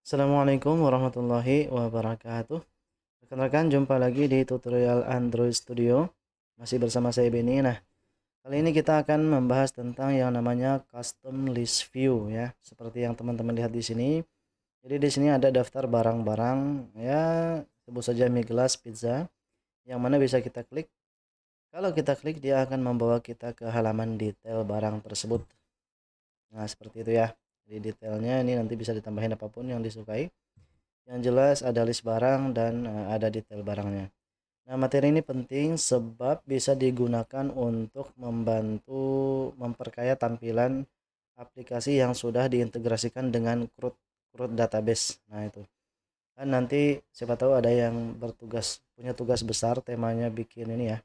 Assalamualaikum warahmatullahi wabarakatuh. Rekan-rekan, jumpa lagi di tutorial Android Studio. Masih bersama saya Beni. Nah, kali ini kita akan membahas tentang yang namanya custom list view ya. Seperti yang teman-teman lihat di sini. Jadi di sini ada daftar barang-barang ya, sebut saja mie gelas, pizza, yang mana bisa kita klik. Kalau kita klik, dia akan membawa kita ke halaman detail barang tersebut. Nah, seperti itu ya. Di detailnya ini nanti bisa ditambahin apapun yang disukai. Yang jelas ada list barang dan ada detail barangnya. Nah, materi ini penting sebab bisa digunakan untuk membantu memperkaya tampilan aplikasi yang sudah diintegrasikan dengan CRUD database. Nah, itu. Kan nanti siapa tahu ada yang punya tugas besar temanya bikin ini ya,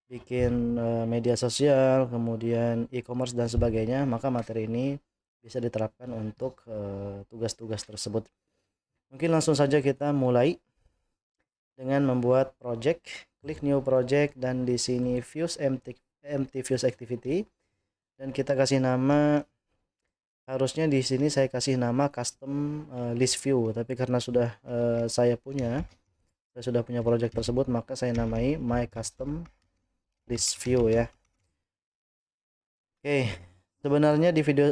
bikin media sosial, kemudian e-commerce dan sebagainya, maka materi ini bisa diterapkan untuk tugas-tugas tersebut. Mungkin langsung saja kita mulai dengan membuat project. Klik new project dan di sini views empty views activity dan kita kasih nama, harusnya di sini saya kasih nama custom list view, tapi karena saya sudah punya project tersebut, maka saya namai my custom list view ya. Oke, sebenarnya di video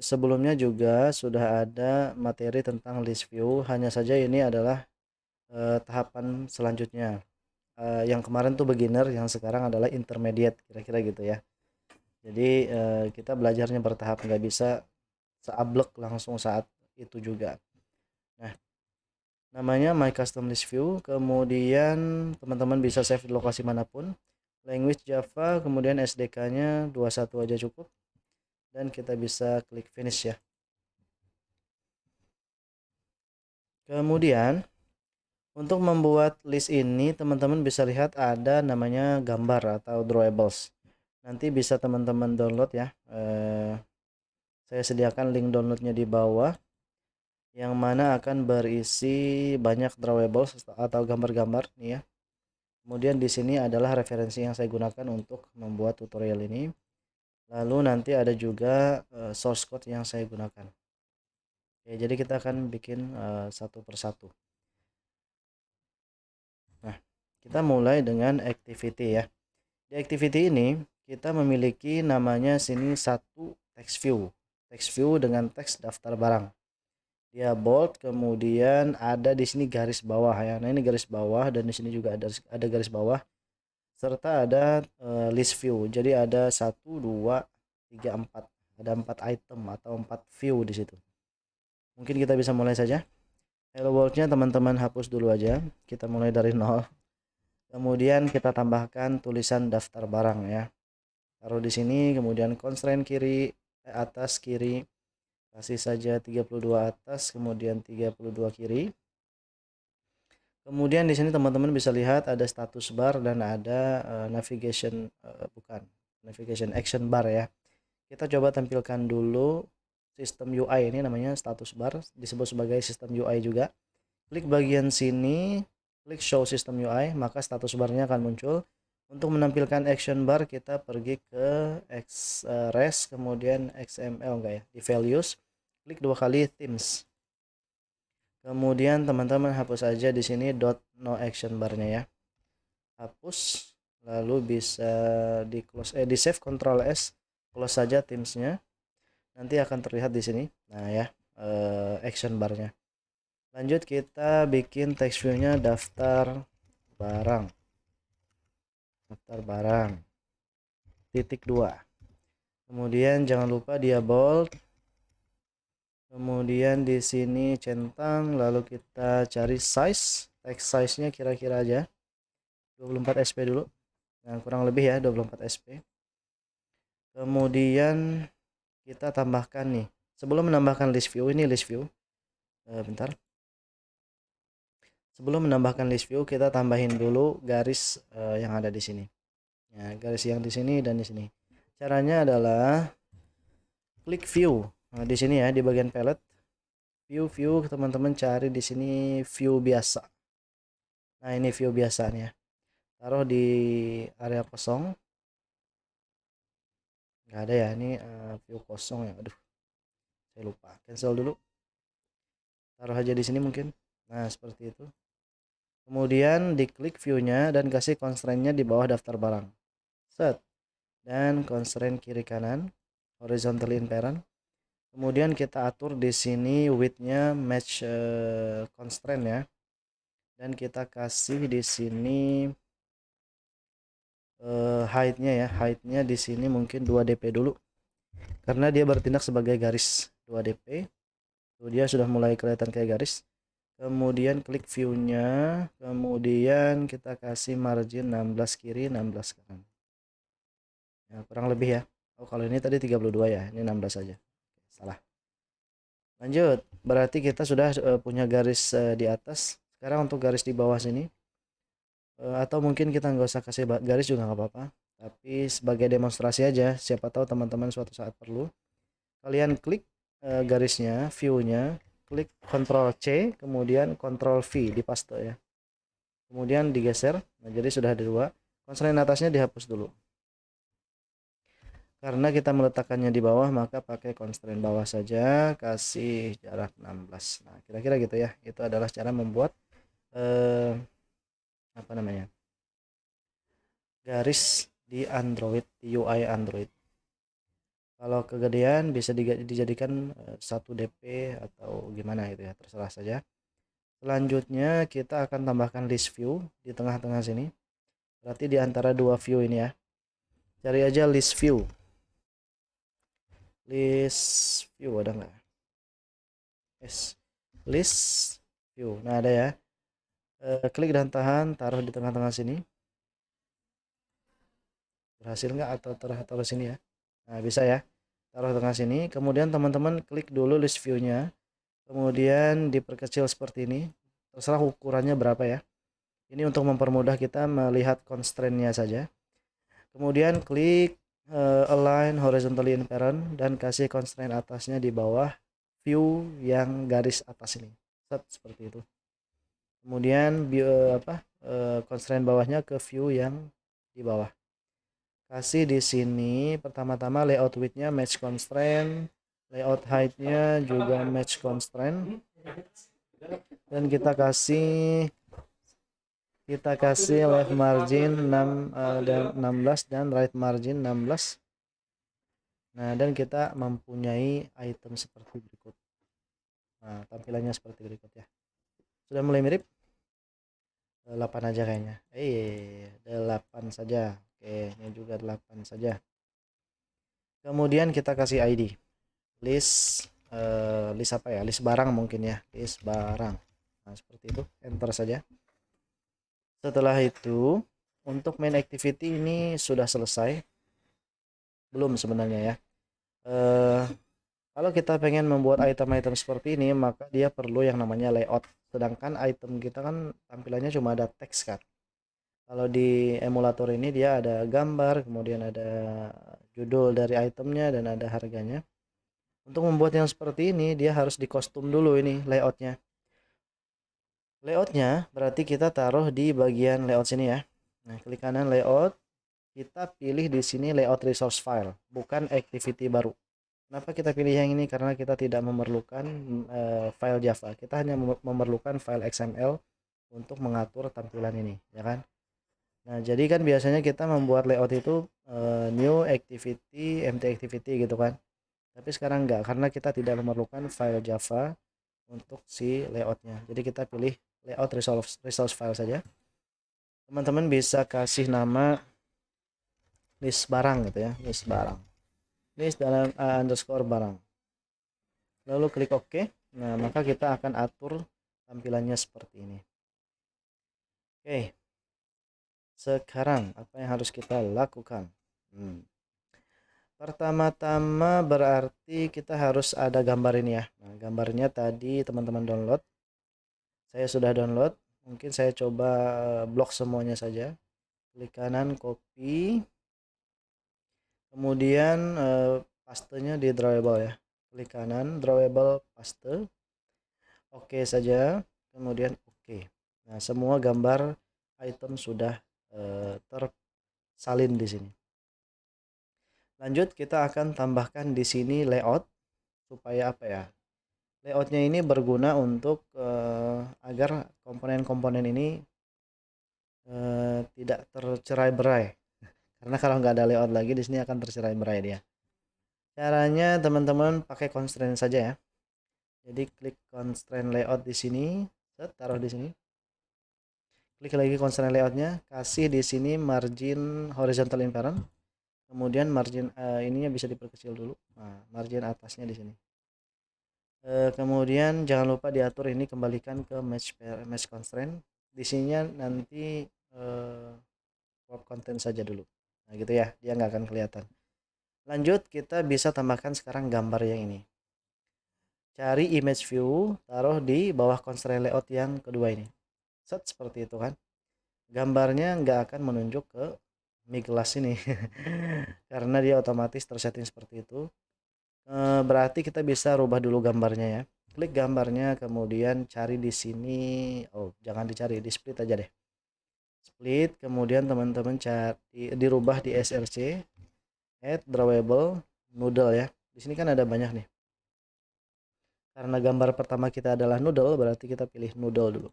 sebelumnya juga sudah ada materi tentang list view, hanya saja ini adalah tahapan selanjutnya. Yang kemarin tuh beginner, yang sekarang adalah intermediate, kira-kira gitu ya. Jadi kita belajarnya bertahap, nggak bisa seablek langsung saat itu juga. Nah, namanya my custom list view, kemudian teman-teman bisa save di lokasi manapun. Language Java, kemudian SDK-nya 21 aja cukup, dan kita bisa klik finish ya. Kemudian untuk membuat list ini teman-teman bisa lihat ada namanya gambar atau drawables. Nanti bisa teman-teman download ya. Saya sediakan link downloadnya di bawah, yang mana akan berisi banyak drawables atau gambar-gambar nih ya. Kemudian di sini adalah referensi yang saya gunakan untuk membuat tutorial ini. Lalu nanti ada juga source code yang saya gunakan. Ya, jadi kita akan bikin satu persatu. Nah, kita mulai dengan activity ya. Di activity ini kita memiliki namanya sini satu text view. Text view dengan teks daftar barang. Dia bold, kemudian ada di sini garis bawah ya. Nah, ini garis bawah dan di sini juga ada garis bawah serta ada list view. Jadi ada satu 2 3 4. Ada 4 item atau 4 view di situ. Mungkin kita bisa mulai saja. Hello world-nya teman-teman hapus dulu aja. Kita mulai dari nol. Kemudian kita tambahkan tulisan daftar barang ya. Taruh di sini, kemudian constraint atas kiri, kasih saja 32 atas, kemudian 32 kiri. Kemudian di sini teman-teman bisa lihat ada status bar dan ada navigation action bar ya. Kita coba tampilkan dulu sistem UI, ini namanya status bar, disebut sebagai sistem UI juga. Klik bagian sini, klik show system UI, maka status barnya akan muncul. Untuk menampilkan action bar kita pergi ke res, kemudian XML enggak ya, di values, klik dua kali themes. Kemudian teman-teman hapus aja di sini no action barnya ya. Hapus, lalu bisa di save Ctrl S, close saja themesnya. Nanti akan terlihat di sini. Nah ya, action barnya. Lanjut kita bikin text view-nya daftar barang. Daftar barang. Titik 2. Kemudian jangan lupa dia bold. Kemudian di sini centang, lalu kita cari size, text size-nya kira-kira aja 24 SP dulu. Nah, kurang lebih ya 24 SP. Kemudian kita tambahkan nih. Sebelum menambahkan list view, ini list view. Bentar. Sebelum menambahkan list view, kita tambahin dulu garis yang ada di sini. Ya, garis yang di sini dan di sini. Caranya adalah klik view. Nah, di sini ya di bagian palette view teman-teman cari di sini view biasa. Nah, ini view biasa nih ya. Taruh di area kosong. Nggak ada ya, ini view kosong ya. Aduh, saya lupa. Cancel dulu. taruh aja di sini mungkin. Nah, seperti itu. Kemudian diklik view-nya dan kasih constraint-nya di bawah daftar barang. Set. Dan constraint kiri kanan horizontally in parent. Kemudian kita atur di sini width-nya match constraint ya. Dan kita kasih di sini height-nya ya. Height-nya di sini mungkin 2 dp dulu. Karena dia bertindak sebagai garis 2 dp. Tuh, dia sudah mulai kelihatan kayak garis. Kemudian klik view-nya, kemudian kita kasih margin 16 kiri, 16 kanan. Ya, kurang lebih ya. Oh, kalau ini tadi 32 ya, ini 16 saja. Salah. Lanjut, berarti kita sudah punya garis di atas. Sekarang untuk garis di bawah sini, atau mungkin kita nggak usah kasih garis juga nggak apa-apa. Tapi sebagai demonstrasi aja, siapa tahu teman-teman suatu saat perlu. Kalian klik garisnya, view-nya, klik Ctrl C, kemudian Ctrl V di paste ya. Kemudian digeser. Nah, jadi sudah ada 2. Constraint atasnya dihapus dulu. Karena kita meletakkannya di bawah, maka pakai constraint bawah saja, kasih jarak 16. Nah, kira-kira gitu ya. Itu adalah cara membuat apa namanya? Garis di Android, di UI Android. Kalau kegedean bisa dijadikan 1 dp atau gimana gitu ya, terserah saja. Selanjutnya kita akan tambahkan list view di tengah-tengah sini. Berarti di antara 2 view ini ya. Cari aja list view. List view ada nggak? Yes. List view. Nah, ada ya. Klik dan tahan, taruh di tengah-tengah sini. Berhasil nggak atau taruh sini ya? Nah, bisa ya. Taruh tengah sini. Kemudian teman-teman klik dulu list view-nya. Kemudian diperkecil seperti ini. Terserah ukurannya berapa ya. Ini untuk mempermudah kita melihat constraint-nya saja. Kemudian klik align horizontally in parent dan kasih constraint atasnya di bawah view yang garis atas ini. Seperti itu. Kemudian constraint bawahnya ke view yang di bawah. Kasih di sini pertama-tama layout width-nya match constraint, layout height-nya juga match constraint. Dan kita kasih left margin 16 dan right margin 16. Nah, dan kita mempunyai item seperti berikut. Nah, tampilannya seperti berikut ya. Sudah mulai mirip? 8 aja kayaknya. 8 saja. Oke, ini juga 8 saja. Kemudian kita kasih ID. List apa ya? List barang mungkin ya. List barang. Nah, seperti itu. Enter saja. Setelah itu, untuk main activity ini sudah selesai. Belum sebenarnya ya. Kalau kita pengen membuat item-item seperti ini, maka dia perlu yang namanya layout. Sedangkan item kita kan tampilannya cuma ada teks kan. Kalau di emulator ini dia ada gambar, kemudian ada judul dari itemnya dan ada harganya. Untuk membuat yang seperti ini dia harus dikostum dulu ini layoutnya. Layoutnya berarti kita taruh di bagian layout sini ya. Nah, klik kanan layout, kita pilih di sini layout resource file, bukan activity baru. Kenapa kita pilih yang ini? Karena kita tidak memerlukan file Java, kita hanya memerlukan file XML untuk mengatur tampilan ini, ya kan? Nah, jadi kan biasanya kita membuat layout itu new activity, empty activity gitu kan. Tapi sekarang enggak, karena kita tidak memerlukan file Java untuk si layoutnya. Jadi kita pilih layout resource file saja. Teman-teman bisa kasih nama list barang gitu ya, list barang. List dalam underscore barang. Lalu klik OK. Nah, maka kita akan atur tampilannya seperti ini. Oke. Sekarang apa yang harus kita lakukan? Pertama-tama berarti kita harus ada gambar ini ya. Nah, gambarnya tadi teman-teman download. Saya sudah download. Mungkin saya coba blok semuanya saja. Klik kanan copy. Kemudian pastenya di drawable ya. Klik kanan drawable paste. Oke saja. Kemudian oke. Nah, semua gambar item sudah tersalin di sini. Lanjut kita akan tambahkan di sini layout supaya apa ya? Layoutnya ini berguna untuk agar komponen-komponen ini tidak tercerai-berai. Karena kalau nggak ada layout lagi di sini akan tercerai-berai dia. Caranya teman-teman pakai constraint saja ya. Jadi klik constraint layout di sini, taruh di sini. Klik lagi constraint layoutnya, kasih di sini margin horizontal inference. Kemudian margin ininya bisa diperkecil dulu. Nah, margin atasnya di sini. Kemudian jangan lupa diatur ini, kembalikan ke match constraint. Di sininya nanti crop content saja dulu. Nah gitu ya, dia nggak akan kelihatan. Lanjut, kita bisa tambahkan sekarang gambar yang ini. Cari image view, taruh di bawah constraint layout yang kedua ini. Seperti itu kan. Gambarnya nggak akan menunjuk ke Miglas ini. Karena dia otomatis tersetting seperti itu. Berarti kita bisa rubah dulu gambarnya ya. Klik gambarnya, kemudian cari di sini. Oh, jangan dicari, di split aja deh. Split, kemudian teman-teman cari, dirubah di src, add drawable noodle ya. Di sini kan ada banyak nih. Karena gambar pertama kita adalah noodle, berarti kita pilih noodle dulu.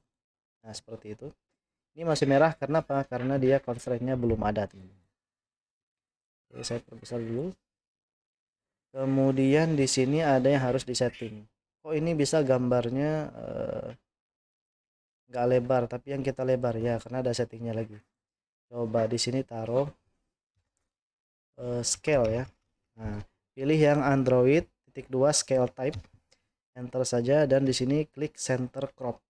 Nah, seperti itu. Ini masih merah karena apa? Karena dia constraint-nya belum ada. Oke, saya perbesar dulu. Kemudian di sini ada yang harus disetting. Kok ini bisa gambarnya nggak lebar, tapi yang kita lebar ya, karena ada settingnya lagi. Coba di sini taruh scale ya. Nah, pilih yang Android titik 2 scale type, enter saja, dan di sini klik center crop.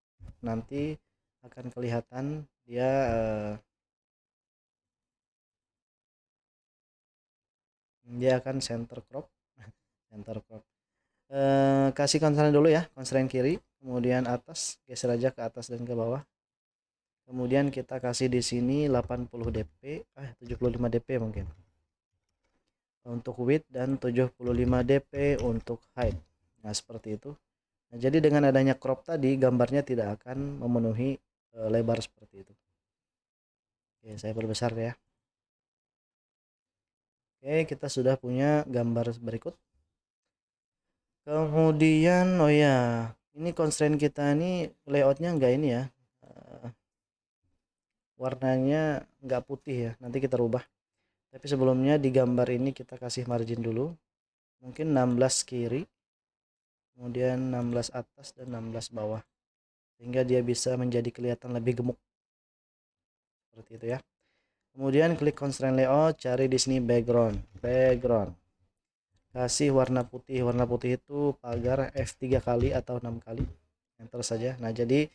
Nanti akan kelihatan dia akan center crop. Center crop. Kasih constraint dulu ya, constraint kiri, kemudian atas, geser aja ke atas dan ke bawah. Kemudian kita kasih di sini 80 dp, 75 dp mungkin untuk width dan 75 dp untuk height. Nah, seperti itu. Nah, jadi dengan adanya crop tadi, gambarnya tidak akan memenuhi lebar seperti itu. Oke, saya perbesar ya. Oke, kita sudah punya gambar berikut. Kemudian, oh ya, ini constraint kita ini layoutnya enggak ini ya, warnanya enggak putih ya, nanti kita rubah. Tapi sebelumnya di gambar ini kita kasih margin dulu, mungkin 16 kiri, kemudian 16 atas dan 16 bawah, sehingga dia bisa menjadi kelihatan lebih gemuk seperti itu ya. Kemudian klik constraint layout, cari di sini background, kasih warna putih. Warna putih itu pagar F3 kali atau 6 kali, enter saja. Nah, jadi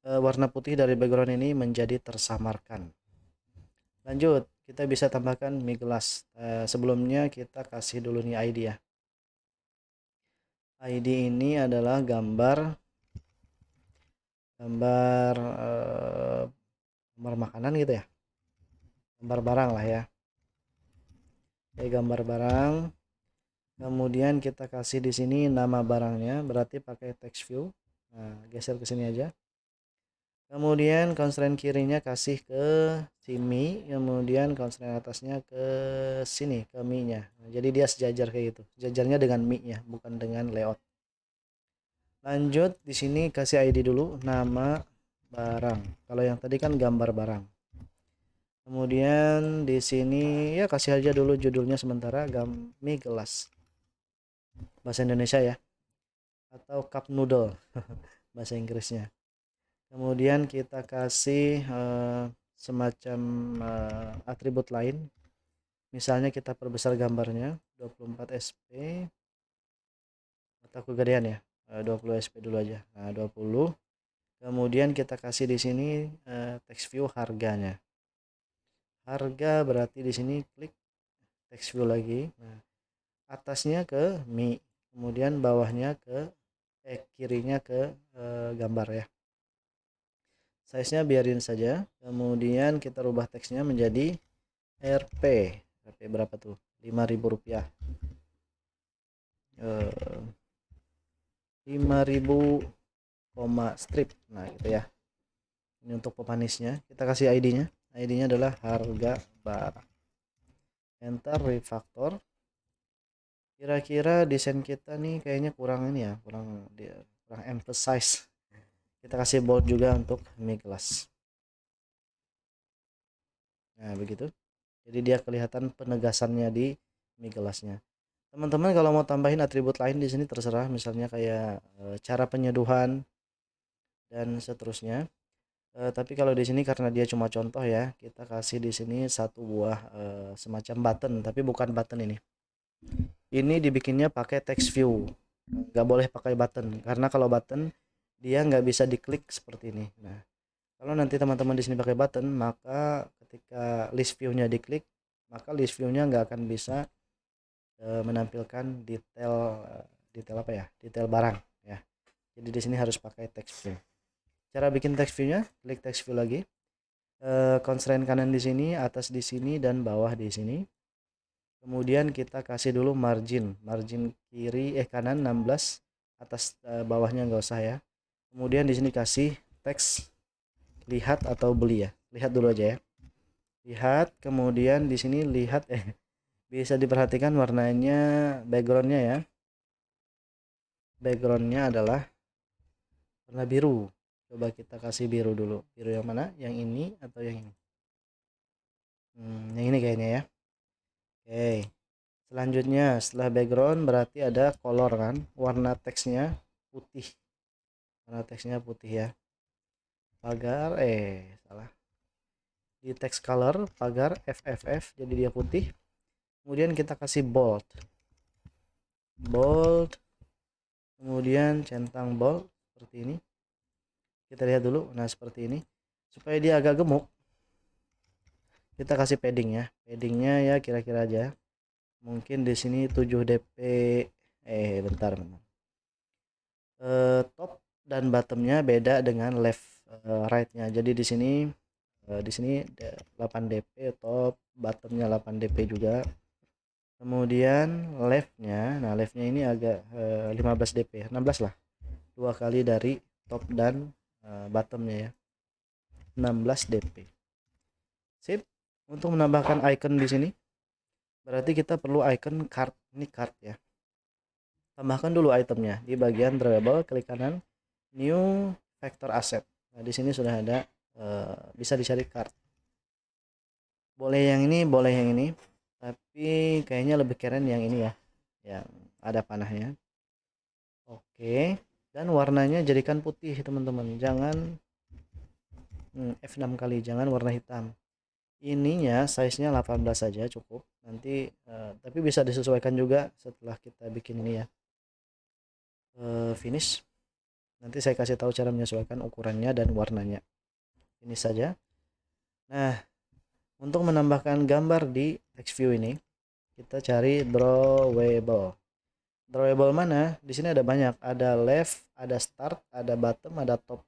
warna putih dari background ini menjadi tersamarkan. Lanjut, kita bisa tambahkan Miglas. Sebelumnya kita kasih dulu nih ID ya. ID ini adalah gambar makanan gitu ya, gambar barang lah ya. Oke, gambar barang. Kemudian kita kasih di sini nama barangnya, berarti pakai text view. Nah, geser ke sini aja. Kemudian constraint kirinya kasih ke sini, kemudian constraint atasnya ke sini, ke mi-nya. Nah, jadi dia sejajar kayak gitu. Sejajarnya dengan mi-nya, bukan dengan layout. Lanjut, di sini kasih ID dulu, nama barang. Kalau yang tadi kan gambar barang. Kemudian di sini ya kasih aja dulu judulnya sementara mie gelas. Bahasa Indonesia ya. Atau cup noodle bahasa Inggrisnya. Kemudian kita kasih semacam atribut lain. Misalnya kita perbesar gambarnya 24 sp atau kegedean ya. 20 sp dulu aja. Nah, 20. Kemudian kita kasih di sini text view harganya. Harga berarti di sini klik text view lagi. Nah, atasnya ke mi, kemudian bawahnya ke kirinya ke gambar ya. Size-nya biarin saja. Kemudian kita rubah teksnya menjadi RP. RP berapa tuh? Rp5.000. 5.000 koma strip. Nah, gitu ya. Ini untuk pemanisnya. Kita kasih ID-nya. ID-nya adalah harga barang. Enter refactor. Kira-kira desain kita nih kayaknya kurang ini ya, kurang emphasize. Kita kasih bold juga untuk Mi Kelas. Nah, begitu. Jadi dia kelihatan penegasannya di Mi Kelasnya. Teman-teman kalau mau tambahin atribut lain di sini terserah, misalnya kayak cara penyeduhan dan seterusnya. Tapi kalau di sini karena dia cuma contoh ya, kita kasih di sini satu buah semacam button, tapi bukan button ini. Ini dibikinnya pakai text view, nggak boleh pakai button, karena kalau button dia nggak bisa diklik seperti ini. Nah, kalau nanti teman-teman di sini pakai button, maka ketika list view-nya diklik, maka list view-nya nggak akan bisa menampilkan detail apa ya, detail barang ya. Jadi di sini harus pakai text view. Cara bikin text view-nya, klik text view lagi. Constraint kanan di sini, atas di sini, dan bawah di sini. Kemudian kita kasih dulu margin kiri kanan 16, atas bawahnya nggak usah ya. Kemudian di sini kasih teks lihat atau beli ya. Lihat dulu aja ya. Lihat, kemudian di sini lihat bisa diperhatikan warnanya, backgroundnya ya. Backgroundnya adalah warna biru. Coba kita kasih biru dulu. Biru yang mana? Yang ini atau yang ini? Yang ini kayaknya ya. Oke. Selanjutnya setelah background berarti ada color kan. Warna teksnya putih. Warna teksnya putih ya. Pagar salah. Di text color pagar FFF jadi dia putih. Kemudian kita kasih bold. Bold. Kemudian centang bold seperti ini. Kita lihat dulu. Nah, seperti ini. Supaya dia agak gemuk, kita kasih padding ya. Paddingnya ya kira-kira aja. Mungkin di sini 7 dp. Bentar. Top dan bottomnya beda dengan left right-nya. Jadi di sini 8 dp top, bottomnya 8 dp juga. Kemudian nah leftnya ini agak 15 dp, 16 lah. 2 kali dari top dan bottomnya ya. 16 dp. Sip. Untuk menambahkan icon di sini, berarti kita perlu icon card. Ini card ya. Tambahkan dulu itemnya di bagian drawable, klik kanan, new vector asset. Nah, di sini sudah ada, bisa dicari card. Boleh yang ini, boleh yang ini, tapi kayaknya lebih keren yang ini ya, yang ada panahnya. Oke, dan warnanya jadikan putih teman-teman. Jangan F6 kali, jangan warna hitam. Ininya size-nya 18 saja cukup. Nanti tapi bisa disesuaikan juga setelah kita bikin ini ya. Finish. Nanti saya kasih tahu cara menyesuaikan ukurannya dan warnanya. Ini saja. Nah, untuk menambahkan gambar di text view ini, kita cari drawable. Drawable mana? Di sini ada banyak. Ada left, ada start, ada bottom, ada top.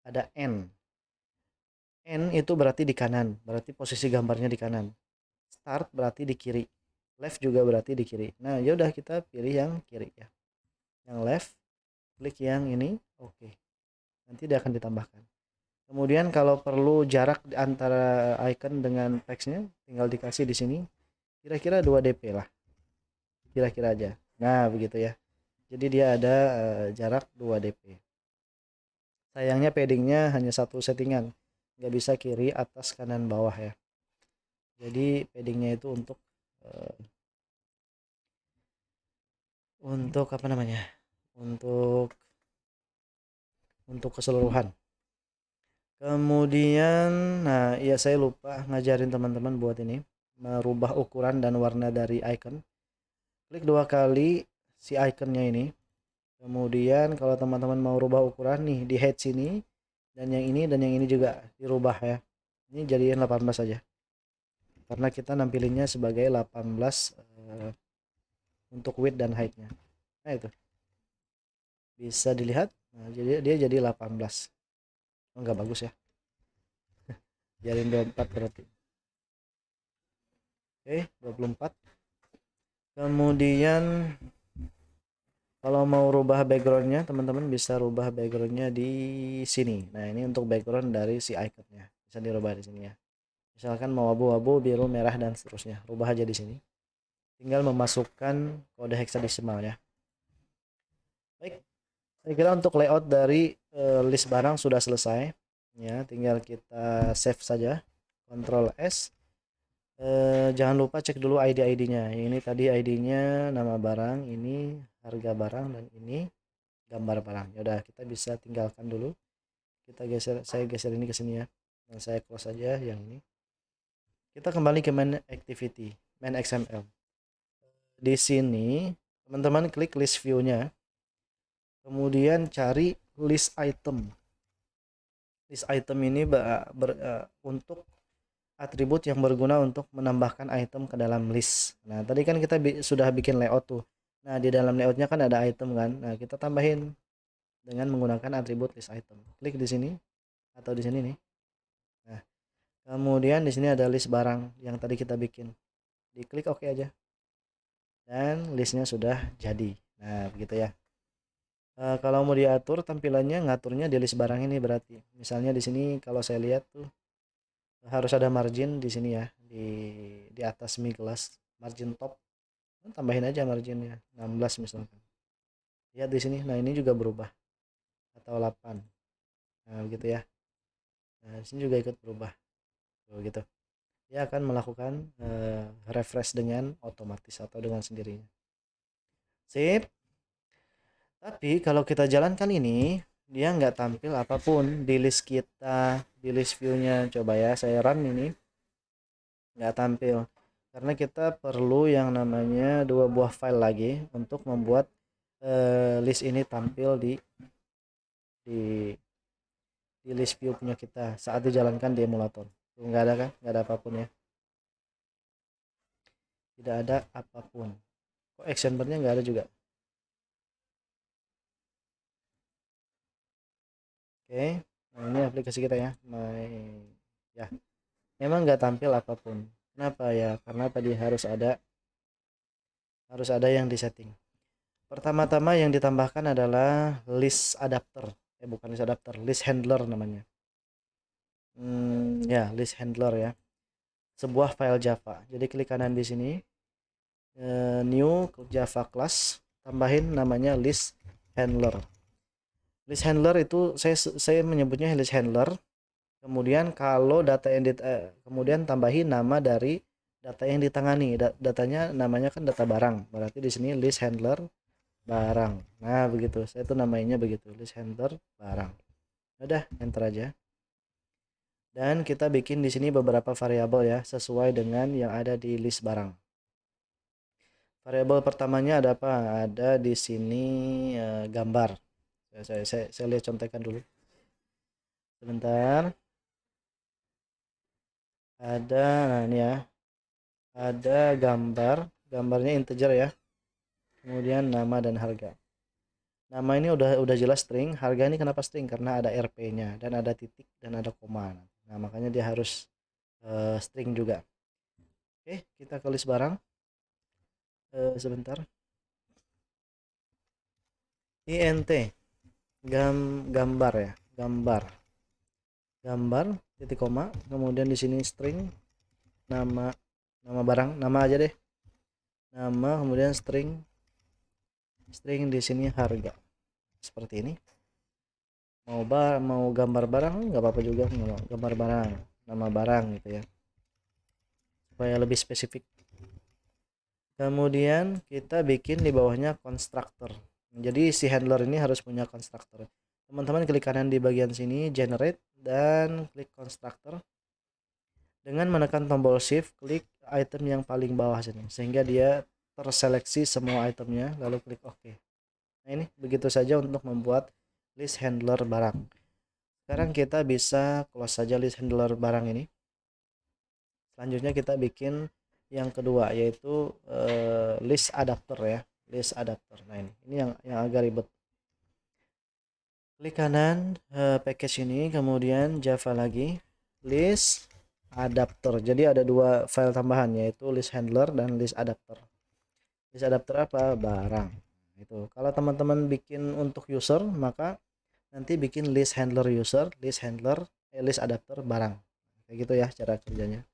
Ada end. End itu berarti di kanan, berarti posisi gambarnya di kanan. Start berarti di kiri. Left juga berarti di kiri. Nah, ya udah kita pilih yang kiri ya. Yang left, klik yang ini, oke. Nanti dia akan ditambahkan. Kemudian kalau perlu jarak antara icon dengan teksnya, tinggal dikasih di sini. Kira-kira 2 dp lah. Kira-kira aja. Nah, begitu ya. Jadi dia ada jarak 2 dp. Sayangnya paddingnya hanya satu settingan. Nggak bisa kiri, atas, kanan, bawah ya. Jadi paddingnya itu untuk apa namanya? Untuk keseluruhan. Kemudian, nah iya saya lupa ngajarin teman-teman buat ini, merubah ukuran dan warna dari icon. Klik 2 kali si iconnya ini. Kemudian kalau teman-teman mau rubah ukuran nih di head sini, dan yang ini juga dirubah ya. Ini jadiin 18 saja. Karena kita nampilinnya sebagai 18 untuk width dan height-nya. Nah itu. Bisa dilihat. Nah, jadi dia jadi 18. Oh, enggak bagus ya. Jadiin 24 berarti. Oke, 24. Kemudian kalau mau rubah backgroundnya, teman-teman bisa rubah backgroundnya di sini. Nah, ini untuk background dari si iconnya. Bisa dirubah di sini ya. Misalkan mau abu-abu, biru, merah, dan seterusnya. Rubah aja di sini. tinggal memasukkan kode heksadesimal ya. Baik, saya kira untuk layout dari list barang sudah selesai ya, tinggal kita save saja, Ctrl S. Jangan lupa cek dulu ID-nya. Ini tadi ID-nya nama barang, ini harga barang, dan ini gambar barang. Ya udah, kita bisa tinggalkan dulu. Kita geser, saya geser ini ke sini ya. Dan saya close saja yang ini. Kita kembali ke main activity, main XML. Di sini teman-teman klik list view-nya. Kemudian cari list item. List item ini untuk atribut yang berguna untuk menambahkan item ke dalam list. Nah, tadi kan kita sudah bikin layout tuh. Nah, di dalam layoutnya kan ada item kan. Nah, kita tambahin dengan menggunakan atribut list item. Klik di sini atau di sini nih. Nah, kemudian di sini ada list barang yang tadi kita bikin. Diklik OK aja. Dan listnya sudah jadi. Nah, begitu ya. Kalau mau diatur tampilannya, ngaturnya di list barang ini berarti. Misalnya di sini kalau saya lihat tuh harus ada margin di sini ya, di atas mi kelas margin top. Tambahin aja marginnya 16 misalkan. Lihat di sini. Nah, ini juga berubah atau 8. Nah, begitu ya. Nah, di sini juga ikut berubah. Begitu. Dia akan melakukan refresh dengan otomatis atau dengan sendirinya. Sip. Tapi kalau kita jalankan ini, dia nggak tampil apapun di list kita, di list view-nya. Coba ya, saya run ini. Nggak tampil. Karena kita perlu yang namanya 2 buah file lagi untuk membuat list ini tampil di list view punya kita saat dijalankan di emulator. Tuh, nggak ada kan? Nggak ada apapun ya. Tidak ada apapun. Kok action bar-nya nggak ada juga? Oke, nah ini aplikasi kita ya. Ya, memang nggak tampil apapun. Kenapa ya? Karena tadi harus ada yang disetting. Pertama-tama yang ditambahkan adalah list adapter. Bukan list adapter, list handler namanya. Ya, list handler ya. Sebuah file Java. Jadi klik kanan di sini, new Java class, tambahin namanya list handler. List handler itu saya menyebutnya list handler. Kemudian kalau data yang kemudian tambahin nama dari data yang ditangani. Datanya namanya kan data barang. Berarti di sini list handler barang. Nah, begitu. Saya tuh namanya begitu, list handler barang. Udah, enter aja. Dan kita bikin di sini beberapa variabel ya, sesuai dengan yang ada di list barang. Variabel pertamanya ada apa? Ada di sini gambar. Saya lihat contekan dulu. Sebentar. Ada, nah ini ya. Ada gambarnya integer ya. Kemudian nama dan harga. Nama ini udah jelas string, harga ini kenapa string? Karena ada RP-nya dan ada titik dan ada koma. Nah, makanya dia harus string juga. Oke, kita ke list barang. Sebentar. int gambar ya, gambar titik koma, kemudian di sini string nama barang, nama aja deh, nama, kemudian string di sini harga. Seperti ini. Mau gambar barang nggak apa-apa juga, mau gambar barang, nama barang gitu ya, supaya lebih spesifik. Kemudian kita bikin di bawahnya constructor. Jadi si handler ini harus punya constructor. Teman-teman klik kanan di bagian sini, generate, dan klik constructor. Dengan menekan tombol shift, klik item yang paling bawah sini, sehingga dia terseleksi semua itemnya, lalu klik OK. Nah, ini begitu saja untuk membuat list handler barang. Sekarang kita bisa close saja list handler barang ini. Selanjutnya kita bikin yang kedua, yaitu list adapter ya, list adapter. Nah, ini yang agak ribet. Klik kanan package ini, kemudian Java lagi, list adapter. Jadi ada 2 file tambahan, yaitu list handler dan list adapter. List adapter apa? Barang. Itu. Kalau teman-teman bikin untuk user, maka nanti bikin list handler user, list adapter barang. Kayak gitu ya cara kerjanya.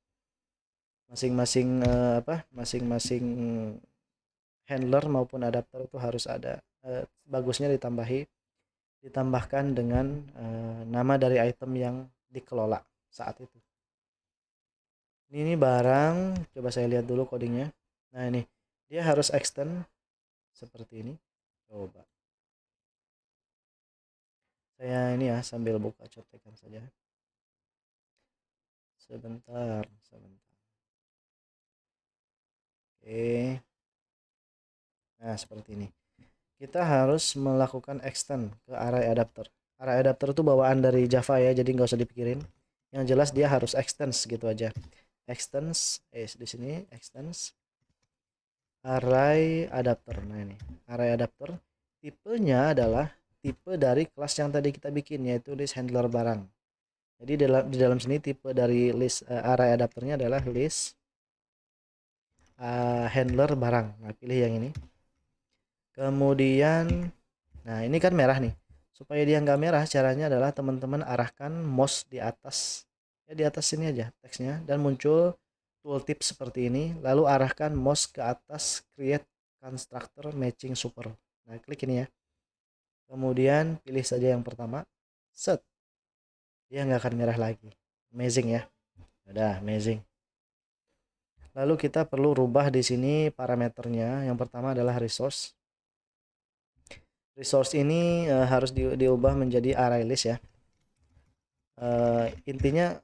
masing-masing masing-masing handler maupun adapter itu harus ada. Bagusnya ditambahkan dengan nama dari item yang dikelola saat itu. Ini barang, coba saya lihat dulu codingnya. Nah ini, dia harus extend seperti ini. Coba. Saya ini ya sambil buka contekan saja. Sebentar. Oke. Nah, seperti ini. Kita harus melakukan extend ke array adapter. Array adapter itu bawaan dari Java ya, jadi nggak usah dipikirin. Yang jelas dia harus extends gitu aja. Extends, di sini extends array adapter. Nah ini, array adapter tipenya adalah tipe dari kelas yang tadi kita bikin, yaitu list handler barang. Jadi di dalam sini tipe dari list array adapternya adalah list handler barang. Nah, pilih yang ini. Kemudian, nah ini kan merah nih. Supaya dia nggak merah, caranya adalah teman-teman arahkan mouse di atas. Ya di atas sini aja teksnya, dan muncul tooltip seperti ini. Lalu arahkan mouse ke atas create constructor matching super. Nah, klik ini ya. Kemudian pilih saja yang pertama. Set. Dia nggak akan merah lagi. Amazing ya. Udah, amazing. Lalu kita perlu rubah di sini parameternya. Yang pertama adalah resource. Resource ini harus diubah menjadi array list ya. Intinya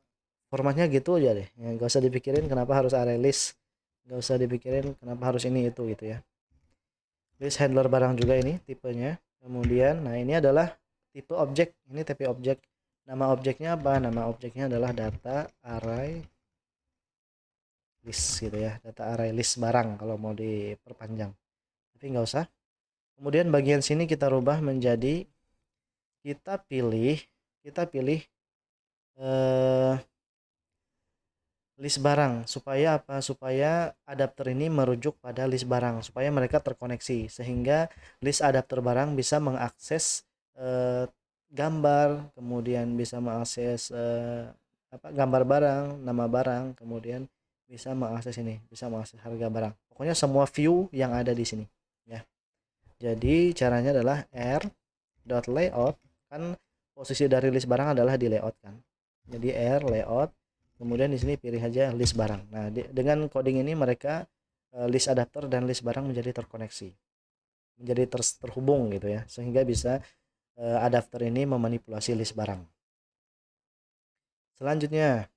formatnya gitu aja deh. Ya, gak usah dipikirin kenapa harus array list. Gak usah dipikirin kenapa harus ini itu gitu ya. List handler barang juga ini tipenya. Kemudian, nah ini adalah tipe objek. Ini tipe objek. Nama objeknya apa? Nama objeknya adalah data array list gitu ya. Data array list barang kalau mau diperpanjang. Tapi nggak usah. Kemudian bagian sini kita rubah menjadi kita pilih list barang. Supaya apa? Supaya adapter ini merujuk pada list barang, supaya mereka terkoneksi sehingga list adapter barang bisa mengakses gambar, kemudian bisa mengakses gambar barang, nama barang, kemudian bisa mengakses harga barang. Pokoknya semua view yang ada di sini ya. Jadi caranya adalah r.layout, kan posisi dari list barang adalah di layout kan. Jadi layout, kemudian di sini pilih aja list barang. Nah, dengan coding ini mereka list adapter dan list barang menjadi terkoneksi, menjadi terhubung gitu ya, sehingga bisa adapter ini memanipulasi list barang. Selanjutnya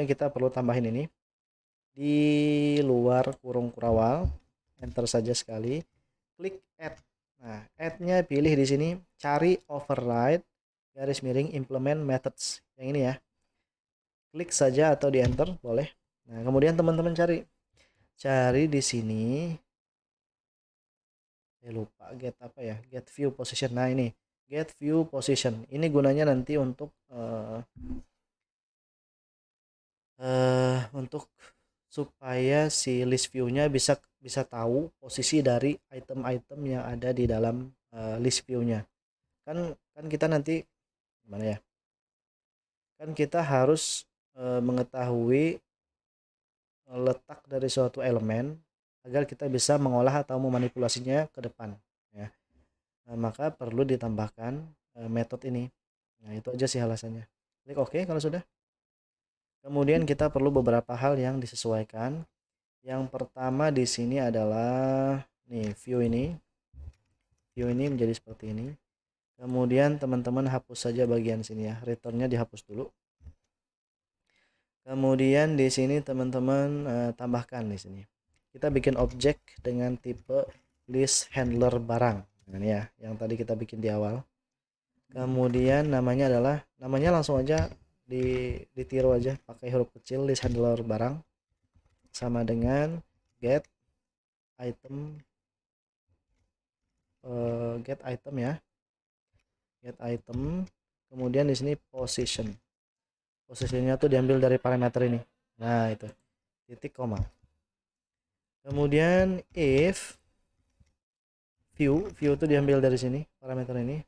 kita perlu tambahin ini di luar kurung kurawal, enter saja sekali, klik add. Nah, add-nya pilih di sini, cari override garis miring implement methods. Yang ini ya. Klik saja atau di enter boleh. Nah, kemudian teman-teman cari di sini. Lupa get apa ya? Get view position. Nah, ini get view position. Ini gunanya nanti untuk supaya si list view-nya bisa tahu posisi dari item-item yang ada di dalam list view-nya. Kan kita nanti gimana ya? Kan kita harus mengetahui letak dari suatu elemen agar kita bisa mengolah atau memanipulasinya ke depan ya. Nah, maka perlu ditambahkan metode ini. Nah, itu aja sih alasannya. Klik OK kalau sudah. Kemudian kita perlu beberapa hal yang disesuaikan. Yang pertama di sini adalah nih view ini menjadi seperti ini. Kemudian teman-teman hapus saja bagian sini ya, returnnya dihapus dulu. Kemudian di sini teman-teman tambahkan di sini. Kita bikin objek dengan tipe list handler barang. Nah, ini ya, yang tadi kita bikin di awal. Kemudian namanya langsung aja ditiru aja pakai huruf kecil, list handler barang sama dengan get item ya. Get item. Kemudian di sini position. Posisinya tuh diambil dari parameter ini. Nah, itu. Titik koma. Kemudian if view itu diambil dari sini, parameter ini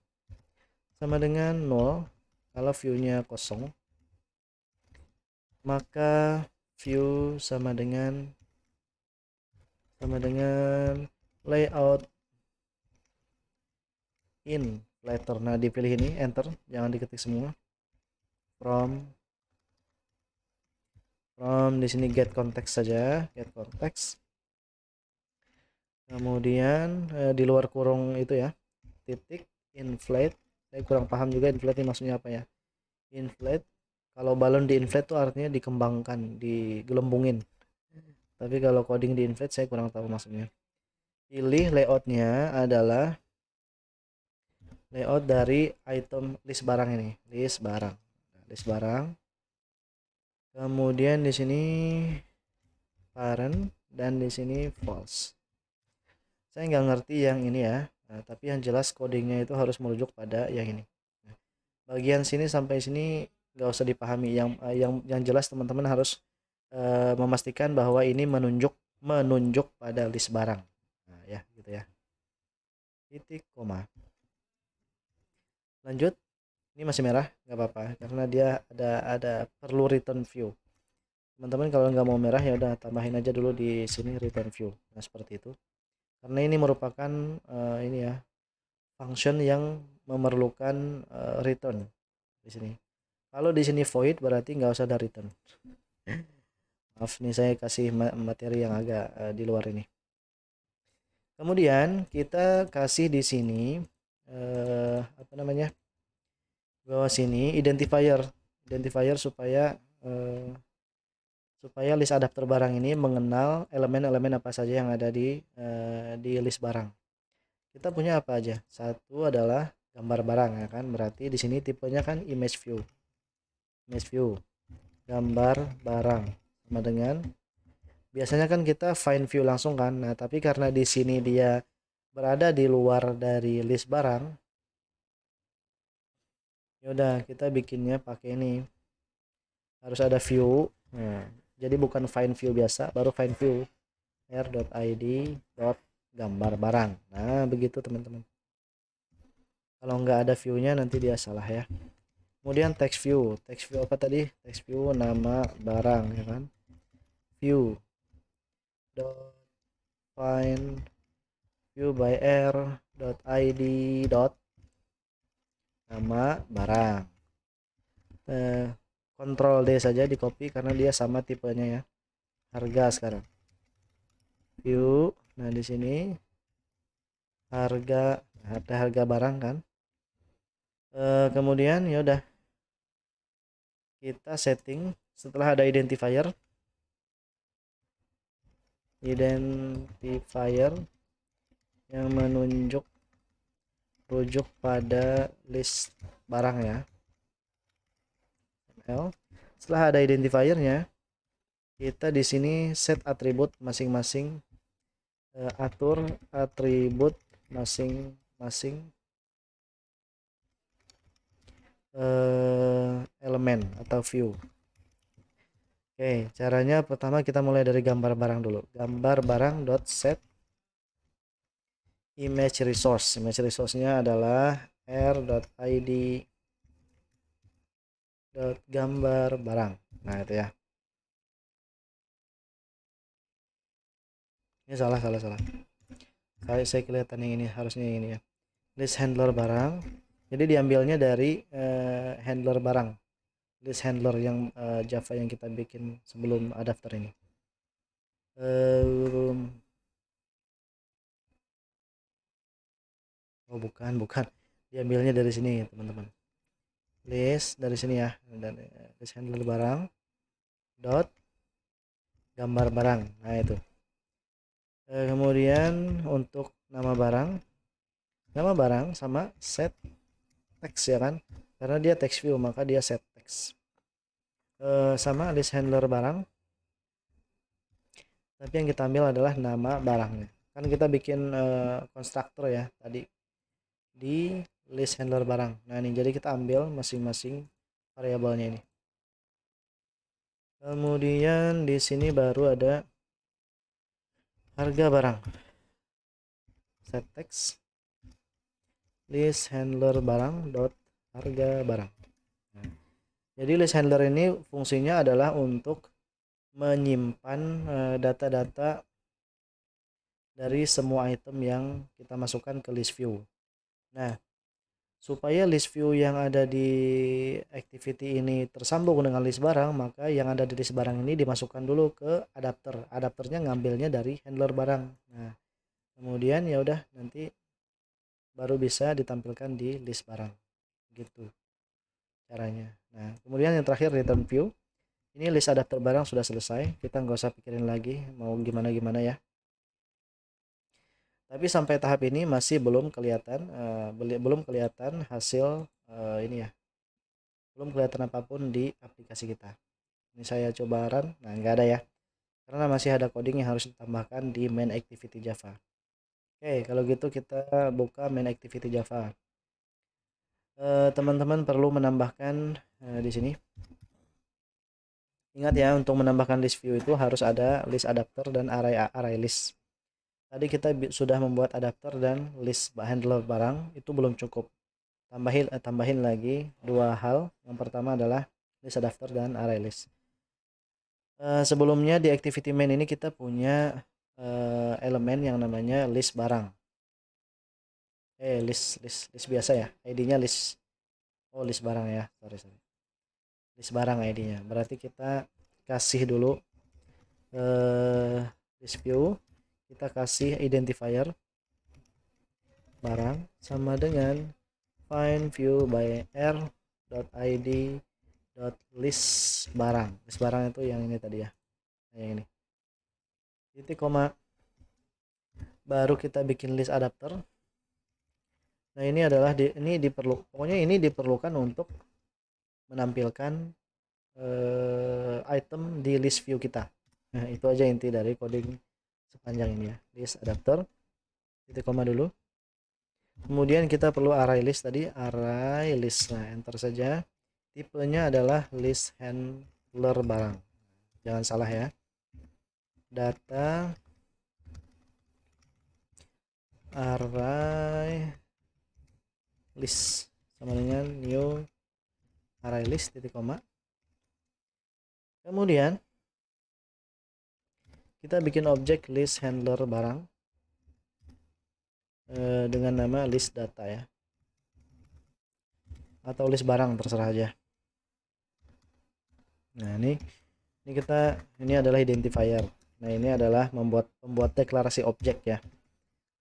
sama dengan 0 kalau view-nya kosong, maka view sama dengan layout in letter. Nah, dipilih ini, enter, jangan diketik semua. From di sini get context saja, get context. Kemudian di luar kurung itu ya, titik inflate. Saya kurang paham juga inflate ini maksudnya apa ya. Inflate, kalau balon di inflate itu artinya dikembangkan, digelembungin. Tapi kalau coding di inflate saya kurang tahu maksudnya. Pilih layoutnya adalah layout dari item list barang ini, list barang. Nah, list barang. Kemudian di sini parent dan di sini false. Saya nggak ngerti yang ini ya, tapi yang jelas codingnya itu harus merujuk pada yang ini. Nah, bagian sini sampai sini nggak usah dipahami. Yang jelas teman-teman harus memastikan bahwa ini menunjuk pada list barang. Nah, ya gitu ya. Titik koma. Lanjut. Ini masih merah, nggak apa-apa karena dia ada perlu return view. Teman-teman kalau nggak mau merah ya udah tambahin aja dulu di sini return view. Nah, seperti itu. Karena ini merupakan ini ya, function yang memerlukan return di sini. Kalau di sini void berarti nggak usah ada return. Maaf nih saya kasih materi yang agak di luar ini. Kemudian kita kasih di sini apa namanya? Bawah sini identifier supaya list adapter barang ini mengenal elemen-elemen apa saja yang ada di list barang. Kita punya apa aja? Satu adalah gambar barang ya kan, berarti di sini tipenya kan image view, gambar barang sama dengan biasanya kan kita find view langsung kan. Nah tapi karena di sini dia berada di luar dari list barang, yaudah kita bikinnya pakai ini, harus ada view. Nah, jadi bukan find view biasa, baru find view r.id gambar barang. Nah begitu teman-teman. Kalau nggak ada viewnya nanti dia salah ya. Kemudian text view apa tadi? Text view nama barang ya kan. View dot find view by r.id nama barang. Ctrl D saja di copy karena dia sama tipenya ya. Harga sekarang. View. Nah di sini harga, ada harga barang kan. Kemudian ya udah kita setting setelah ada identifier yang menunjuk rujuk pada list barang ya. Setelah ada identifiernya, kita di sini set atribut masing-masing, atur atribut masing-masing elemen atau view. Oke, caranya pertama kita mulai dari gambar barang dulu. Gambar barang dot set image resource-nya adalah r.id gambar barang. Nah itu ya, ini salah saya kelihatan yang ini, harusnya yang ini ya, list handler barang. Jadi diambilnya dari handler barang, list handler yang Java yang kita bikin sebelum adapter ini. Oh bukan diambilnya dari sini teman-teman, list dari sini ya, dan list handler barang dot gambar barang. Nah itu. Kemudian untuk nama barang sama set text ya kan, karena dia text view maka dia set text. Sama list handler barang, tapi yang kita ambil adalah nama barangnya. Kan kita bikin konstruktor ya tadi di list handler barang. Nah ini jadi kita ambil masing-masing variabelnya ini. Kemudian di sini baru ada harga barang, set text list handler barang dot harga barang. Nah, jadi list handler ini fungsinya adalah untuk menyimpan data-data dari semua item yang kita masukkan ke list view. Nah, supaya list view yang ada di activity ini tersambung dengan list barang, maka yang ada di list barang ini dimasukkan dulu ke adapter. Adapternya ngambilnya dari handler barang. Nah, kemudian ya udah nanti baru bisa ditampilkan di list barang. Gitu caranya. Nah, kemudian yang terakhir return view. Ini list adapter barang sudah selesai. Kita nggak usah pikirin lagi mau gimana-gimana ya. Tapi sampai tahap ini masih belum kelihatan hasil ini ya. Belum kelihatan apapun di aplikasi kita. Ini saya coba run, nah nggak ada ya. Karena masih ada coding yang harus ditambahkan di main activity Java. Oke, kalau gitu kita buka main activity Java. Teman-teman perlu menambahkan di sini. Ingat ya, untuk menambahkan list view itu harus ada list adapter dan array list. Tadi kita sudah membuat adapter dan list handler barang, itu belum cukup. Tambahin lagi dua hal. Yang pertama adalah list adapter dan array list. Sebelumnya di activity main ini kita punya elemen yang namanya list barang. List biasa ya, ID-nya list. Oh, list barang ya, sorry. List barang ID-nya. Berarti kita kasih dulu list view, kita kasih identifier barang sama dengan find view by r.id list barang. List barang itu yang ini tadi ya, yang ini. Titik koma, baru kita bikin list adapter. Nah, ini adalah pokoknya ini diperlukan untuk menampilkan item di list view kita. Nah, itu aja inti dari coding sepanjang ini ya. List adapter, titik koma dulu. Kemudian kita perlu array list tadi, array list. Nah, enter saja. Tipenya adalah list handler barang. Jangan salah ya. Data array list sama dengan new array list titik koma. Kemudian kita bikin objek list handler barang dengan nama list data ya, atau list barang terserah aja. Nah, ini adalah identifier. Nah, ini adalah membuat deklarasi objek ya.